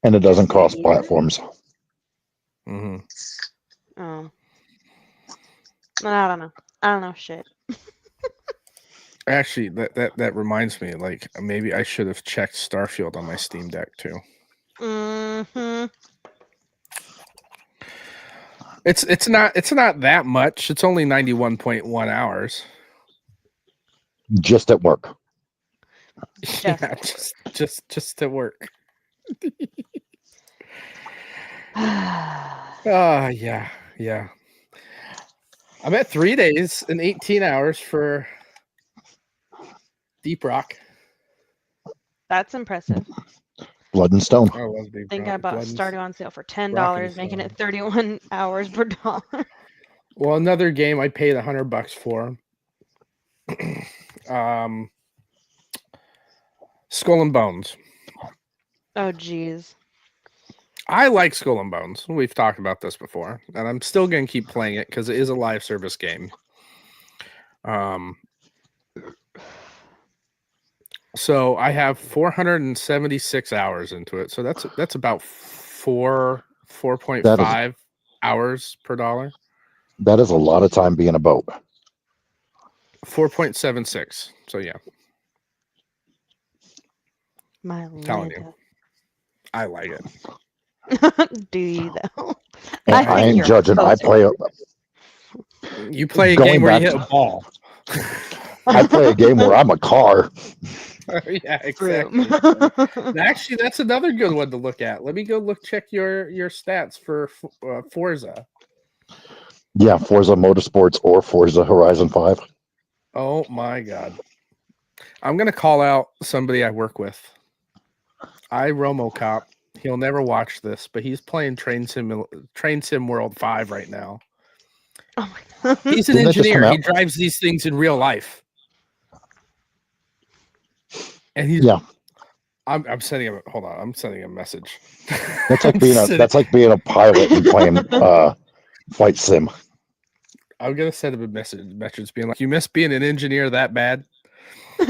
And it doesn't cost platforms. Mm-hmm. Oh. I don't know. I don't know shit. Actually, that reminds me. Like maybe I should have checked Starfield on my Steam Deck too. Mm-hmm. It's not that much. It's only 91.1 hours. Just at work. Yeah, just to work. Yeah. I'm at 3 days and 18 hours for Deep Rock. That's impressive. Blood and Stone. I love Deep I think Rock. I bought Stardew on sale for $10, Rock making it 31 hours per dollar. Well, another game I paid $100 for. Skull and Bones. Oh, geez. I like Skull and Bones. We've talked about this before, and I'm still going to keep playing it because it is a live service game. So I have 476 hours into it. So that's about 4.5 hours per dollar. That is a lot of time being a boat. 4.76. So yeah. My Telling you. I like it. Do you though? And I ain't judging. I play You play a game where you hit a ball. I play a game where I'm a car. Yeah, exactly. Actually, that's another good one to look at. Let me go check your stats for Forza. Yeah, Forza Motorsports or Forza Horizon 5. Oh my God. I'm going to call out somebody I work with. RomoCop. He'll never watch this, but he's playing Train Sim World 5 right now. Oh my God. He's an Didn't that just come engineer. He out? drives these things in real life. And he's Yeah. I'm sending him. Hold on, I'm sending a message. That's like being a pilot and playing flight sim. I'm gonna send him a message being like, "You miss being an engineer that bad?" Oh,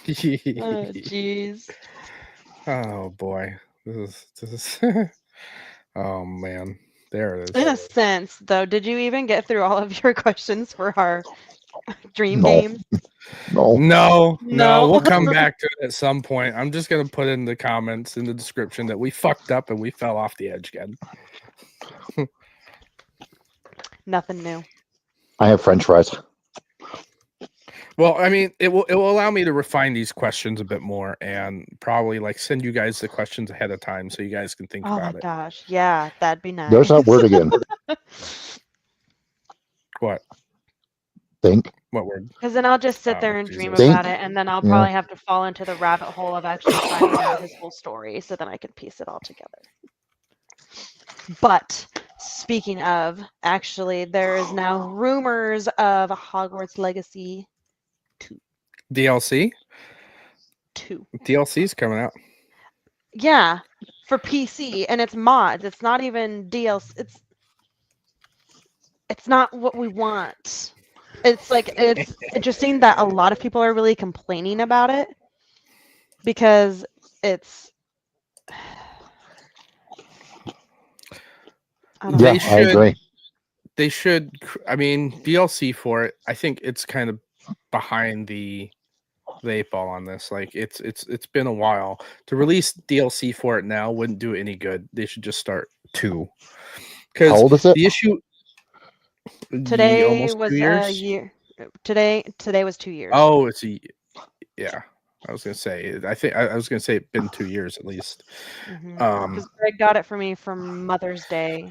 jeez. Oh boy, this is. Oh man, there it In a is. sense, though, did you even get through all of your questions for our dream No. games? No. No, No. we'll come back to it at some point. I'm just gonna put in the comments in the description that we fucked up and we fell off the edge again. Nothing new. I have French fries. Well, I mean, it will allow me to refine these questions a bit more and probably like send you guys the questions ahead of time so you guys can think Oh my about it. gosh. Yeah, that'd be nice. There's that word again. What? Think. What word? Because then I'll just sit Oh, there and dream Jesus. about it, and then I'll Yeah. probably have to fall into the rabbit hole of actually finding out his whole story, so then I can piece it all together. But speaking of, actually, there is now rumors of Hogwarts Legacy DLC? 2. DLC's coming out. Yeah, for PC, and it's mods. It's not even DLC. It's not what we want. It's like, it's interesting that a lot of people are really complaining about it because it's. I don't They know. I agree. They should. I mean, DLC for it. I think it's kind of behind the eight ball on this. Like it's been a while to release DLC for it now. Wouldn't do any good. They should just start 2. How Because old is it? the issue Today almost 2 was a years. year. Today was 2 years. Oh, yeah. I was gonna say. I was gonna say it's been 2 years at least. Because Greg got it for me for Mother's Day.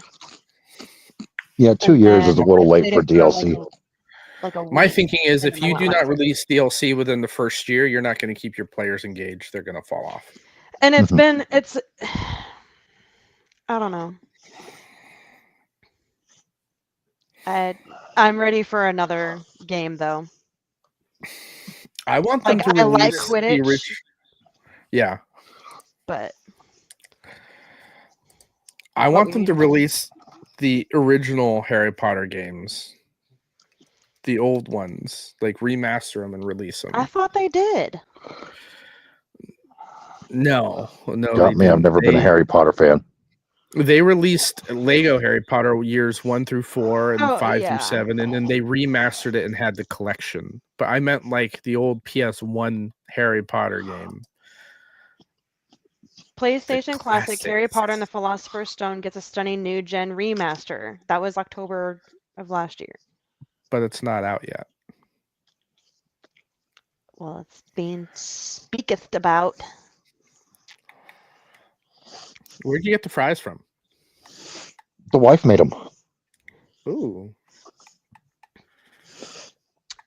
Yeah, 2 and years is a then little I late played for it DLC. like a My week, thinking is and if then I you went do on not my trip. release DLC within the first year, you're not going to keep your players engaged. They're going to fall off. And it's Mhm. been I don't know. I'm ready for another game though. I want them Like, to I like release the Quidditch, original. Yeah, but I What want were them you to saying? release the original Harry Potter games, the old ones, like remaster them and release them. I thought they did. No, they Got me. I've didn't. never been a Harry Potter fan. They released Lego Harry Potter years 1 through 4 and 5 through Yeah. 7, and then they remastered it and had the collection. But I meant like the old PS1 Harry Potter game. PlayStation Classic Harry classics. Potter and the Philosopher's Stone gets a stunning new gen remaster. That was October of last year. But it's not out yet. Well, it's being speaketh about. Where'd you get the fries from? The wife made them. Ooh.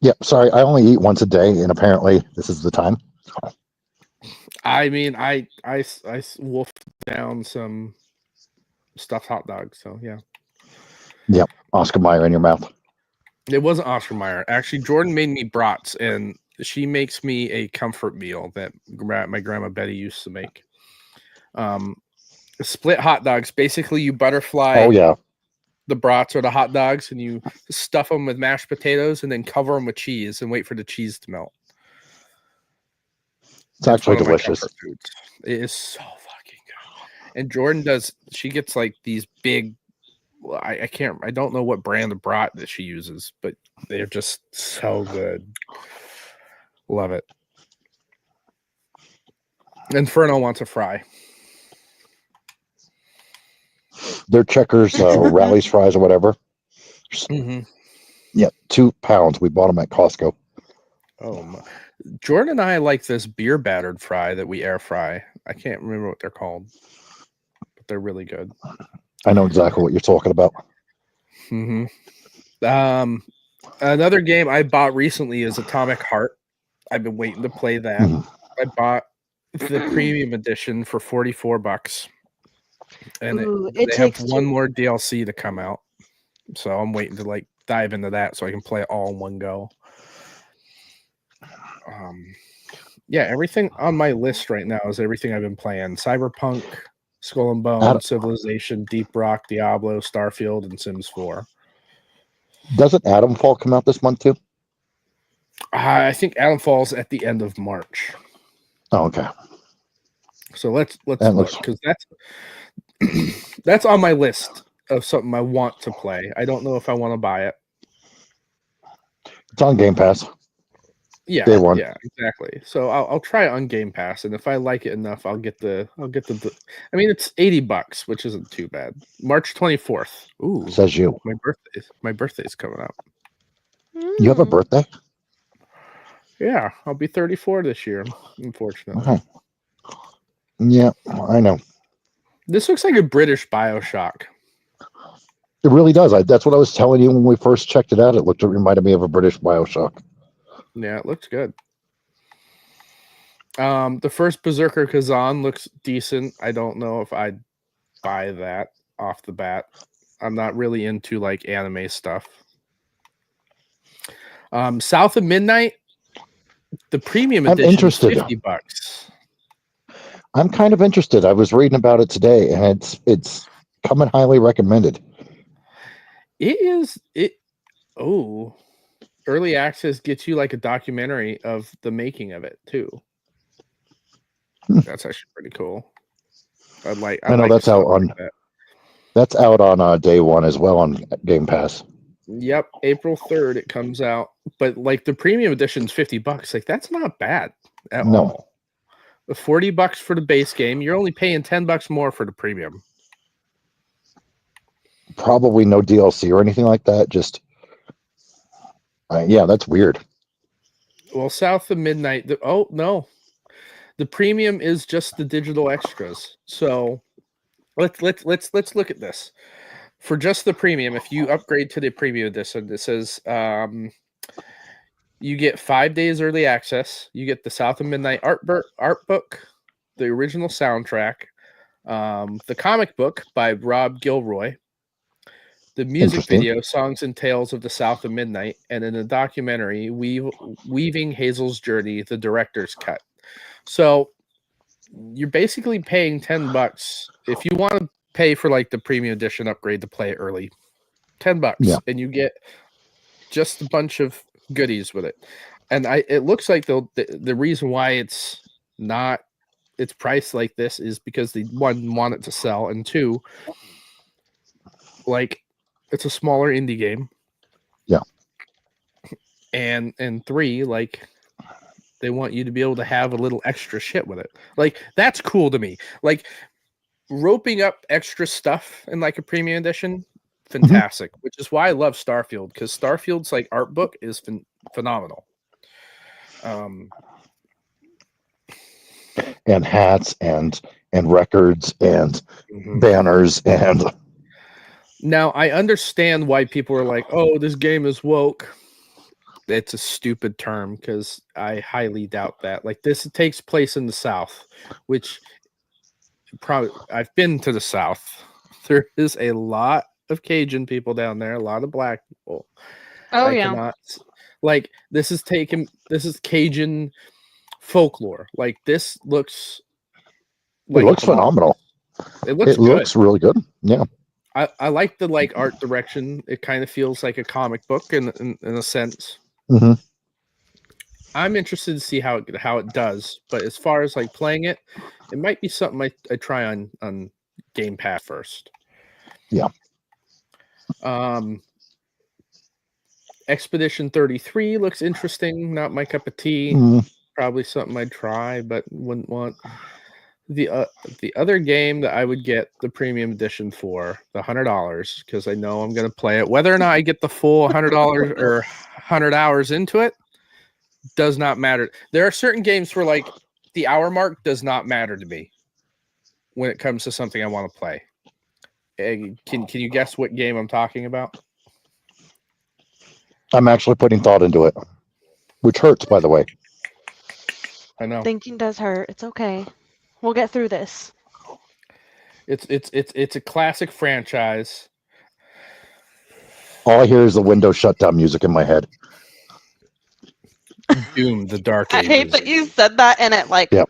Yeah, sorry. I only eat once a day, and apparently this is the time. I mean, I wolfed down some stuffed hot dogs, so yeah. Yep, Oscar Mayer in your mouth. It wasn't Oscar Mayer. Actually, Jordan made me brats, and she makes me a comfort meal that my grandma Betty used to make. Split hot dogs. Basically, you butterfly Oh yeah, the brats or the hot dogs, and you stuff them with mashed potatoes, and then cover them with cheese, and wait for the cheese to melt. it's actually one of my delicious. comfort foods. It is so fucking good. And Jordan she gets like these big, I don't know what brand of brat that she uses, but they're just so good. Love it. Inferno wants a fry. They're Checkers Rally's fries or whatever. Mm-hmm. Yeah, £2. We bought them at Costco. Oh my. Jordan and I like this beer battered fry that we air fry. I can't remember what they're called, but they're really good. I know exactly what you're talking about. Mm-hmm. Another game I bought recently is Atomic Heart. I've been waiting to play that. Mhm. I bought the premium edition for $44. And Ooh, they have one more DLC to come out, so I'm waiting to like dive into that so I can play it all in one go. Yeah, everything on my list right now is everything I've been playing: Cyberpunk, Skull and Bones, Civilization, Deep Rock, Diablo, Starfield, and Sims 4. Doesn't Adamfall come out this month too? I think Adamfall's at the end of March. Oh, okay. So let's look, because that's on my list of something I want to play. I don't know if I want to buy it. It's on Game Pass. Yeah, Day one. Yeah, exactly. So I'll try it on Game Pass, and if I like it enough, I'll get the. I mean, it's $80, which isn't too bad. March 24th. Ooh, says you. My birthday's coming up. You have a birthday? Yeah, I'll be 34 this year, unfortunately. Uh-huh. Yeah, I know. This looks like a British BioShock. It really does. That's what I was telling you when we first checked it out. It reminded me of a British BioShock. Yeah, it looks good. The first Berserker Kazan looks decent. I don't know if I'd buy that off the bat. I'm not really into like anime stuff. South of Midnight, the premium edition is $50. I'm kind of interested. I was reading about it today, and it's coming highly recommended. Early access gets you like a documentary of the making of it too. That's actually pretty cool. I know that's out on that's out on day one as well on Game Pass. Yep, April 3rd it comes out. But like the premium edition's $50. Like that's not bad at all. The $40 for the base game, you're only paying $10 more for the premium. Probably no DLC or anything like that. Just yeah, that's weird. Well, South of Midnight. The premium is just the digital extras. So let's look at this. For just the premium, if you upgrade to the premium edition, it says you get 5 days early access. You get the South of Midnight art book, the original soundtrack, the comic book by Rob Gilroy, the music video, Songs and Tales of the South of Midnight, and in the documentary, Weaving Hazel's Journey, the director's cut. So you're basically paying $10 if you want to pay for like the premium edition upgrade to play it early. $10, and you get just a bunch of goodies with it. And it looks like the reason why it's priced like this is because they one want it to sell, and two, like it's a smaller indie game. Yeah. And three, like they want you to be able to have a little extra shit with it. Like that's cool to me. Like roping up extra stuff in like a premium edition, fantastic. Which is why I love Starfield, because Starfield's like art book is phenomenal. And hats and records and banners and. Now I understand why people are like, "Oh, this game is woke." It's a stupid term because I highly doubt that. Like this takes place in the South, which probably I've been to the South. There is a lot of Cajun people down there, a lot of black people. Oh yeah. Like this is Cajun folklore. Like this looks It looks phenomenal. It looks good. Looks really good. Yeah. I like the like art direction. It kind of feels like a comic book in a sense. Mm-hmm. I'm interested to see how it does, but as far as like playing it, it might be something I try on Game Pass first. Yeah. Expedition 33 looks interesting. Not my cup of tea. Probably something I'd try, but wouldn't want. The other game that I would get the premium edition for the $100, because I know I'm going to play it. Whether or not I get the full $100 or 100 hours into it does not matter. There are certain games where like the hour mark does not matter to me when it comes to something I want to play. Can you guess what game I'm talking about? I'm actually putting thought into it, which hurts, by the way. I know. Thinking does hurt. It's okay. We'll get through this. It's a classic franchise. All I hear is the Windows shutdown music in my head. Doom: The Dark I Ages. hate that you said that and it like Yep.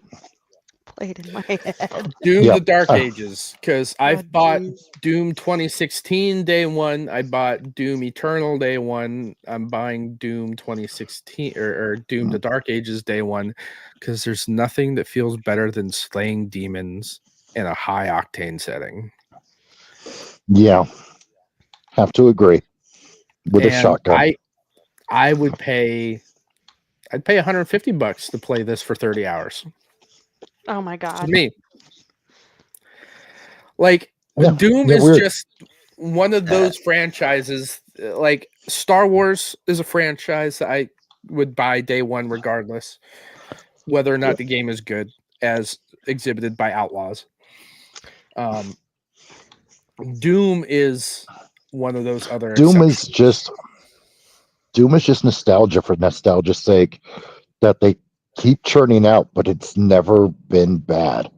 played in my head. Doom: Yep. The Dark Ages, because I've bought geez. Doom 2016 day one. I bought Doom Eternal day one. I'm buying Doom 2016 or Doom: The Dark Ages day one, because there's nothing that feels better than slaying demons in a high octane setting. Yeah. Have to agree. With a And shotgun. I'd pay $150 to play this for 30 hours. Oh my For god. me. Like, Yeah. Doom Yeah, is weird. just one of those franchises. Like, Star Wars is a franchise that I would buy day one regardless, whether or not the game is good, as exhibited by Outlaws. Doom is one of those other Doom is exceptions. just nostalgia for nostalgia's sake that they keep churning out, but it's never been bad.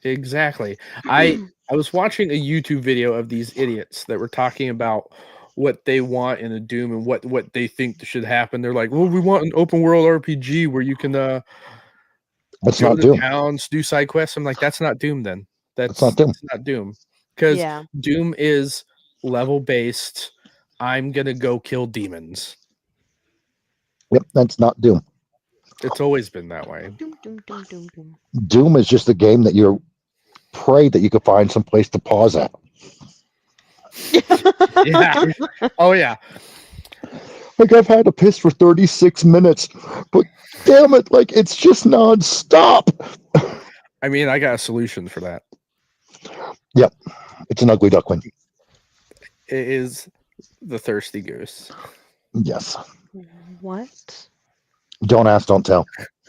Exactly. I was watching a YouTube video of these idiots that were talking about what they want in a Doom and what they think should happen. They're like, well, we want an open world RPG where you can That's go not to Doom. towns, do side quests. I'm like, that's not Doom then. That's not Doom. That's not Doom. Because Yeah. Doom is level based. I'm gonna go kill demons. Yep, that's not Doom. It's always been that way. Doom, doom, doom, doom, doom. Doom is just a game that you pray that you could find some place to pause at. Yeah. Oh yeah. Like, I've had to piss for 36 minutes, but damn it, like, it's just nonstop. I mean, I got a solution for that. Yep, it's an ugly duckling. It is the Thirsty Goose. Yes. What? Don't ask, don't tell.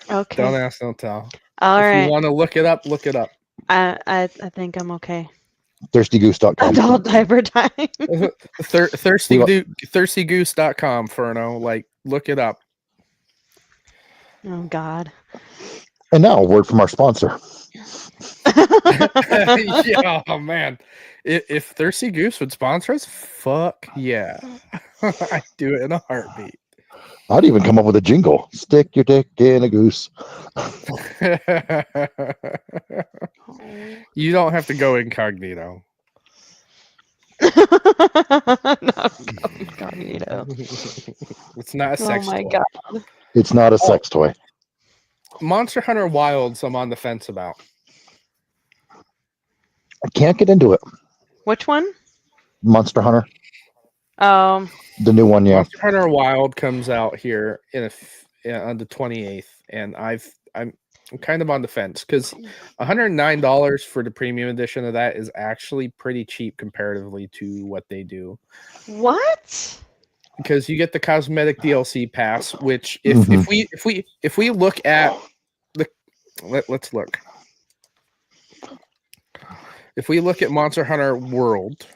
Okay. Don't ask, don't tell. All If right. you want to look it up, look it up. I think I'm okay. Thirstygoose.com. Adult diaper time. Thirstygoose.com, Furno. Like, look it up. Oh God. And now, a word from our sponsor. Yeah, oh man. If Thirsty Goose would sponsor us, fuck yeah. I'd do it in a heartbeat. I'd even come up with a jingle. Stick your dick in a goose. You don't have to go incognito. No, incognito. It's not a sex Oh my toy. God. It's not a sex toy. Monster Hunter Wilds, I'm on the fence about. I can't get into it. Which one? Monster Hunter, Um. the new one, yeah. Monster Hunter Wild comes out here on the 28th, and I'm kind of on the fence because $109 for the premium edition of that is actually pretty cheap comparatively to what they do. What? Because you get the cosmetic DLC pass, which if we look at the let's look. If we look at Monster Hunter World,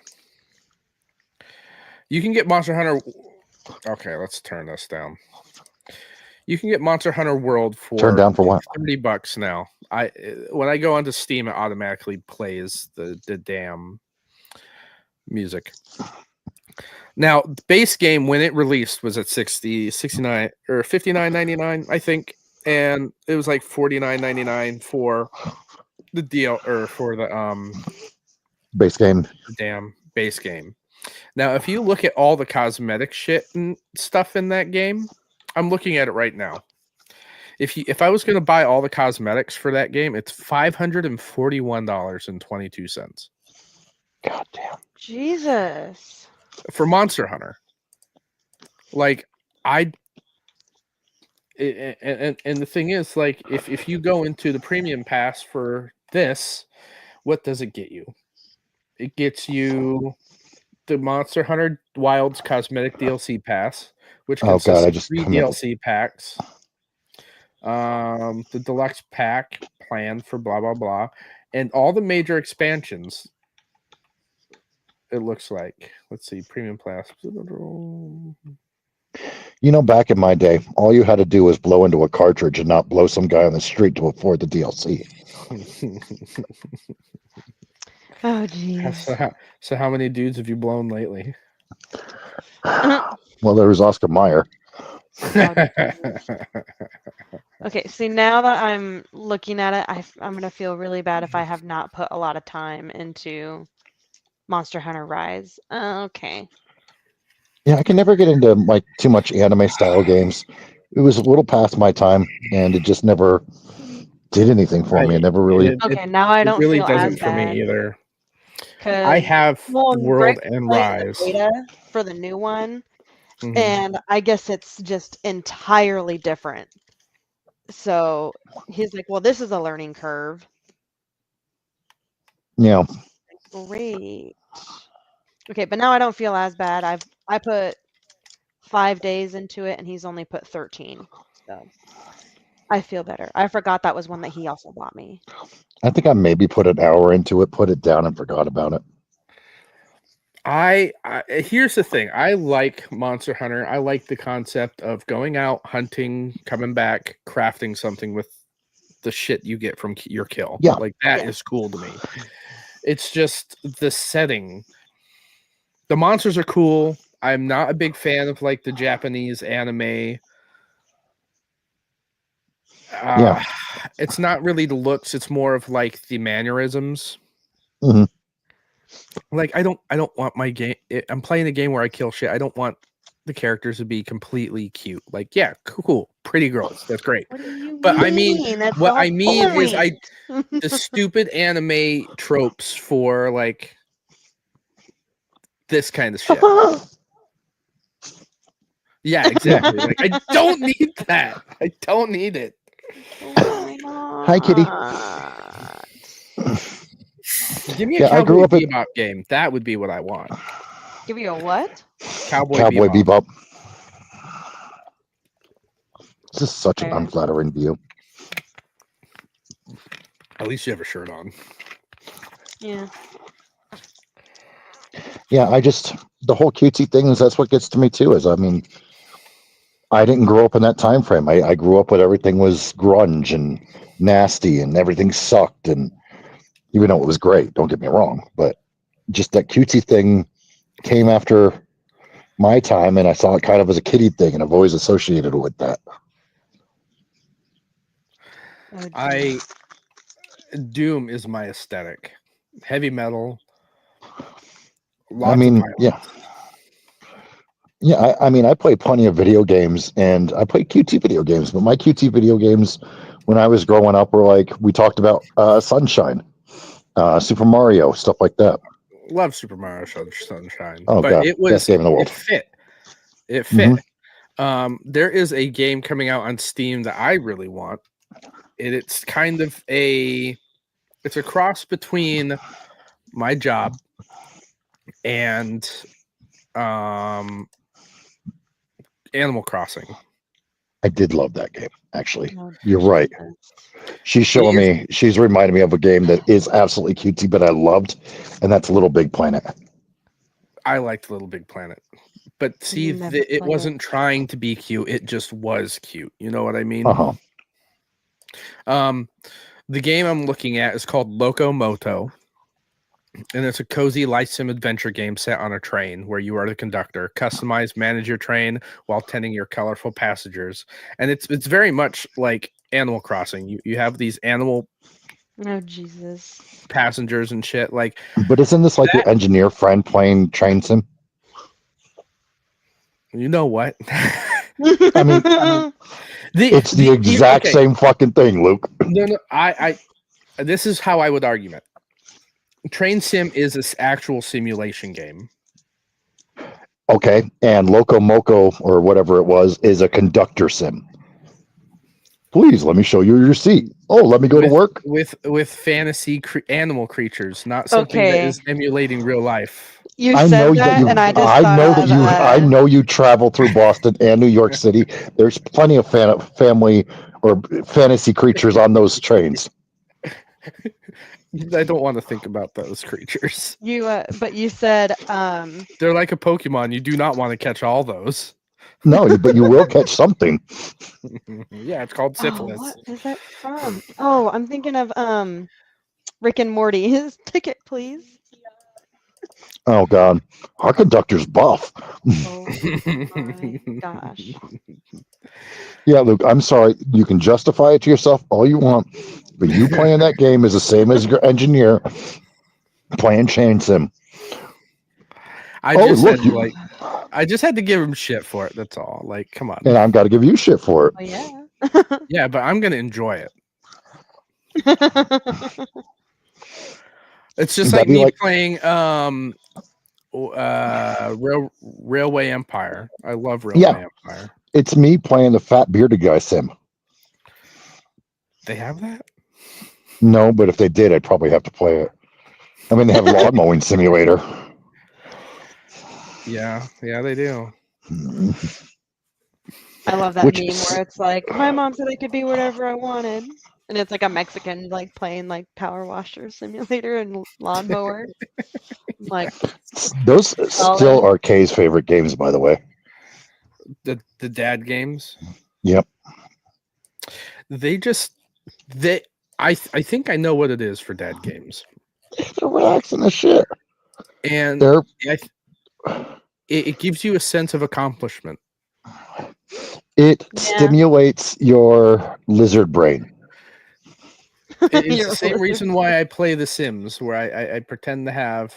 you can get Monster Hunter. Okay, let's turn this down. You can get Monster Hunter World for Turn down for what? $30 now. When I go onto Steam, it automatically plays the damn music. Now, the base game when it released was at 69 or $59.99, I think, and it was like $49.99 for the deal or for the Base game. damn base game. Now, if you look at all the cosmetic shit and stuff in that game, I'm looking at it right now. If I was going to buy all the cosmetics for that game, it's $541.22. God damn. Jesus. For Monster Hunter. Like, and the thing is, like, if you go into the premium pass for this, what does it get you? It gets you the Monster Hunter Wilds cosmetic DLC pass, which consists of 3 DLC packs. The deluxe pack plan for blah blah blah, and all the major expansions. It looks like. Let's see, premium pass. You know, back in my day, all you had to do was blow into a cartridge and not blow some guy on the street to afford the DLC. Oh, jeez. So how many dudes have you blown lately? Well, there was Oscar Mayer. Okay, see, now that I'm looking at it, I'm going to feel really bad if I have not put a lot of time into Monster Hunter Rise. Okay. Yeah, I can never get into like too much anime style games. It was a little past my time, and it just never did anything for me. It never really. Okay, now I don't really feel doesn't as for me bad. either. I Because have World Greg's and playing the Rise. beta for the new one, Mhm. and I guess it's just entirely different. So he's like, "Well, this is a learning curve." Yeah, Great. Okay, but now I don't feel as bad. I put 5 days into it, and he's only put 13. So I feel better. I forgot that was one that he also bought me. I think I maybe put an hour into it, put it down, and forgot about it. I here's the thing. I like Monster Hunter. I like the concept of going out hunting, coming back, crafting something with the shit you get from your kill. Yeah. Like that is cool to me. It's just the setting. The monsters are cool. I'm not a big fan of like the Japanese anime. Yeah. It's not really the looks, it's more of like the mannerisms. Mhm. Like I don't want my game. I'm playing a game where I kill shit. I don't want the characters to be completely cute. Like, yeah, cool, pretty girls. That's great. What do you But mean? I mean, That's what the I mean is, point. the stupid anime tropes for like this kind of shit. Yeah, exactly. Like I don't need that. I don't need it. Why not? Hi, kitty. Give me a Yeah, I grew Cowboy up Bebop game. That would be what I want. Give you a what? Cowboy Cowboy Bebop. Bebop. This is such an Fair. unflattering view. At least you have a shirt on. Yeah. Yeah, the whole cutesy thing that's what gets to me too. Is I mean, I didn't grow up in that time frame. I grew up when everything was grunge and nasty and everything sucked, and even though it was great, don't get me wrong, but just that cutesy thing came after my time, and I saw it kind of as a kiddie thing, and I've always associated it with that. Oh, Doom is my aesthetic. Heavy metal. I mean, yeah. I mean, I play plenty of video games, and I play QT video games. But my QT video games, when I was growing up, were like we talked about Sunshine, Super Mario, stuff like that. Love Super Mario Sunshine. Oh, but God, it was best game in the world. It fit. It fit. There is a game coming out on Steam that I really want. It's kind of it's a cross between my job and Animal Crossing. I did love that game, actually. You're right. She's reminding me of a game that is absolutely cutesy, but I loved, and that's Little Big Planet. I liked Little Big Planet. But see, it wasn't trying to be cute. It just was cute. You know what I mean? Uh-huh. The game I'm looking at is called Locomoto. And it's a cozy life sim adventure game set on a train where you are the conductor. Customize, manage your train while tending your colorful passengers. And it's very much like Animal Crossing. You have these animal passengers and shit. Like, but isn't this like your engineer friend playing train sim? You know what? I mean it's the exact same fucking thing, Luke. No, this is how I would argue it. Train sim is this actual simulation game. Okay, and Locomoco or whatever it was is a conductor sim. Please let me show you your seat. Oh, let me go to work with fantasy animal creatures, not something that is emulating real life. I know you travel through Boston and New York City. There's plenty of family or fantasy creatures on those trains. I don't want to think about those creatures. But you said they're like a Pokemon. You do not want to catch all those. No, but you will catch something. Yeah, it's called syphilis. What is that from? Oh, I'm thinking of Rick and Morty. His ticket, please. Oh God, our conductor's buff. Oh my gosh. Yeah, Luke, I'm sorry. You can justify it to yourself all you want, but you playing that game is the same as your engineer playing Chain Sim. I Oh, just look, had to, like, I just had to give him shit for it. That's all. Like, come on. And I've got to give you shit for it. Oh yeah. Yeah, but I'm gonna enjoy it. It's just like That'd be me like- playing Railway Empire. I love Railway Yeah. Empire. It's me playing the fat bearded guy sim. They have that? No, but if they did, I'd probably have to play it. I mean, they have lawn mowing simulator. Yeah, they do. I love that Which- meme where it's like, my mom said I could be whatever I wanted. And it's like a Mexican like playing like power washer simulator and lawnmower. Like Those still are Kay's favorite games, by the way. The dad games. Yep. I think I know what it is for dad games. They're relaxing as shit. And They're it gives you a sense of accomplishment. It stimulates your lizard brain. It's the same reason why I play The Sims, where I pretend to have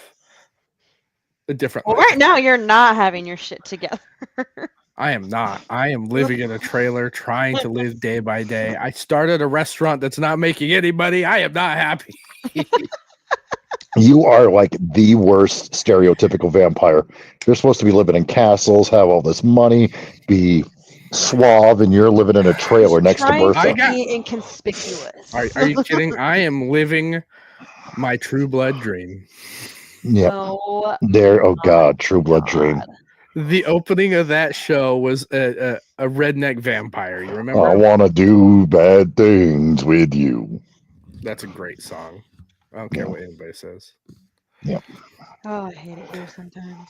a different Well, life. right now you're not having your shit together. I am not. I am living in a trailer, trying to live day by day. I started a restaurant that's not making any money. I am not happy. You are like the worst stereotypical vampire. You're supposed to be living in castles, have all this money, be suave, and you're living in a trailer next to Trying Bertha. to be inconspicuous. Are you kidding? I am living my true blood dream. Yeah. Oh, Oh God, True Blood Dream. The opening of that show was a redneck vampire. You remember? I want to do bad things with you. That's a great song. I don't care what anybody says. Yeah. Oh, I hate it here sometimes.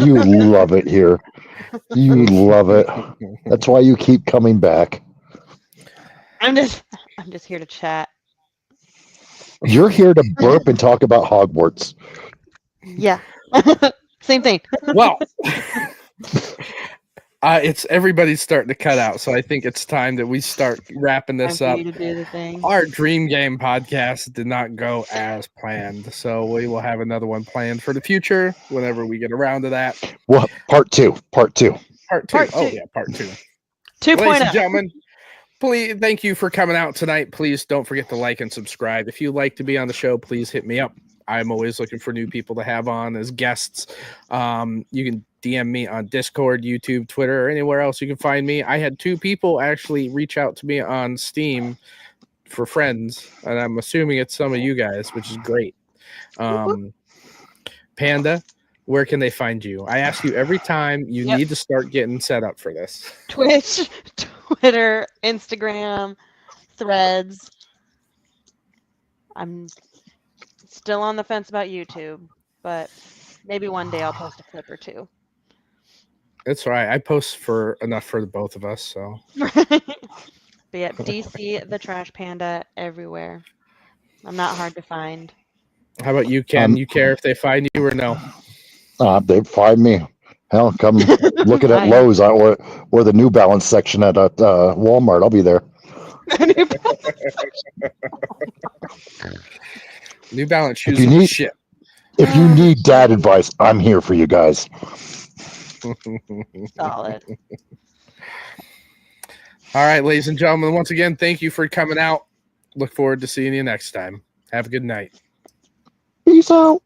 You love it here. You love it. That's why you keep coming back. I'm just here to chat. You're here to burp and talk about Hogwarts. Yeah. Same thing. Well, it's everybody's starting to cut out, so I think it's time that we start wrapping this Time up. for you to do the thing. Our dream game podcast did not go as planned, so we will have another one planned for the future whenever we get around to that. Well, part two. Part two. Part Oh two. yeah, part two. 2.0. Ladies and gentlemen, please, thank you for coming out tonight. Please don't forget to like and subscribe. If you'd like to be on the show, please hit me up. I'm always looking for new people to have on as guests. You can DM me on Discord, YouTube, Twitter, or anywhere else you can find me. I had 2 people actually reach out to me on Steam for friends, and I'm assuming it's some of you guys, which is great. Panda, where can they find you? I ask you every time. You need to start getting set up for this. Twitch, Twitter, Instagram, Threads. I'm still on the fence about YouTube, but maybe one day I'll post a clip or 2. That's right. I post for enough for the both of us. So, But yeah, DC the Trash Panda everywhere. I'm not hard to find. how about you, Ken? You care if they find you or no? They'd find me. Hell, come look at Lowe's or the New Balance section at Walmart. I'll be there. New Balance shoes. If you need shit. If you need dad advice, I'm here for you guys. Solid. All right, ladies and gentlemen, once again, thank you for coming out. Look forward to seeing you next time. Have a good night. Peace out.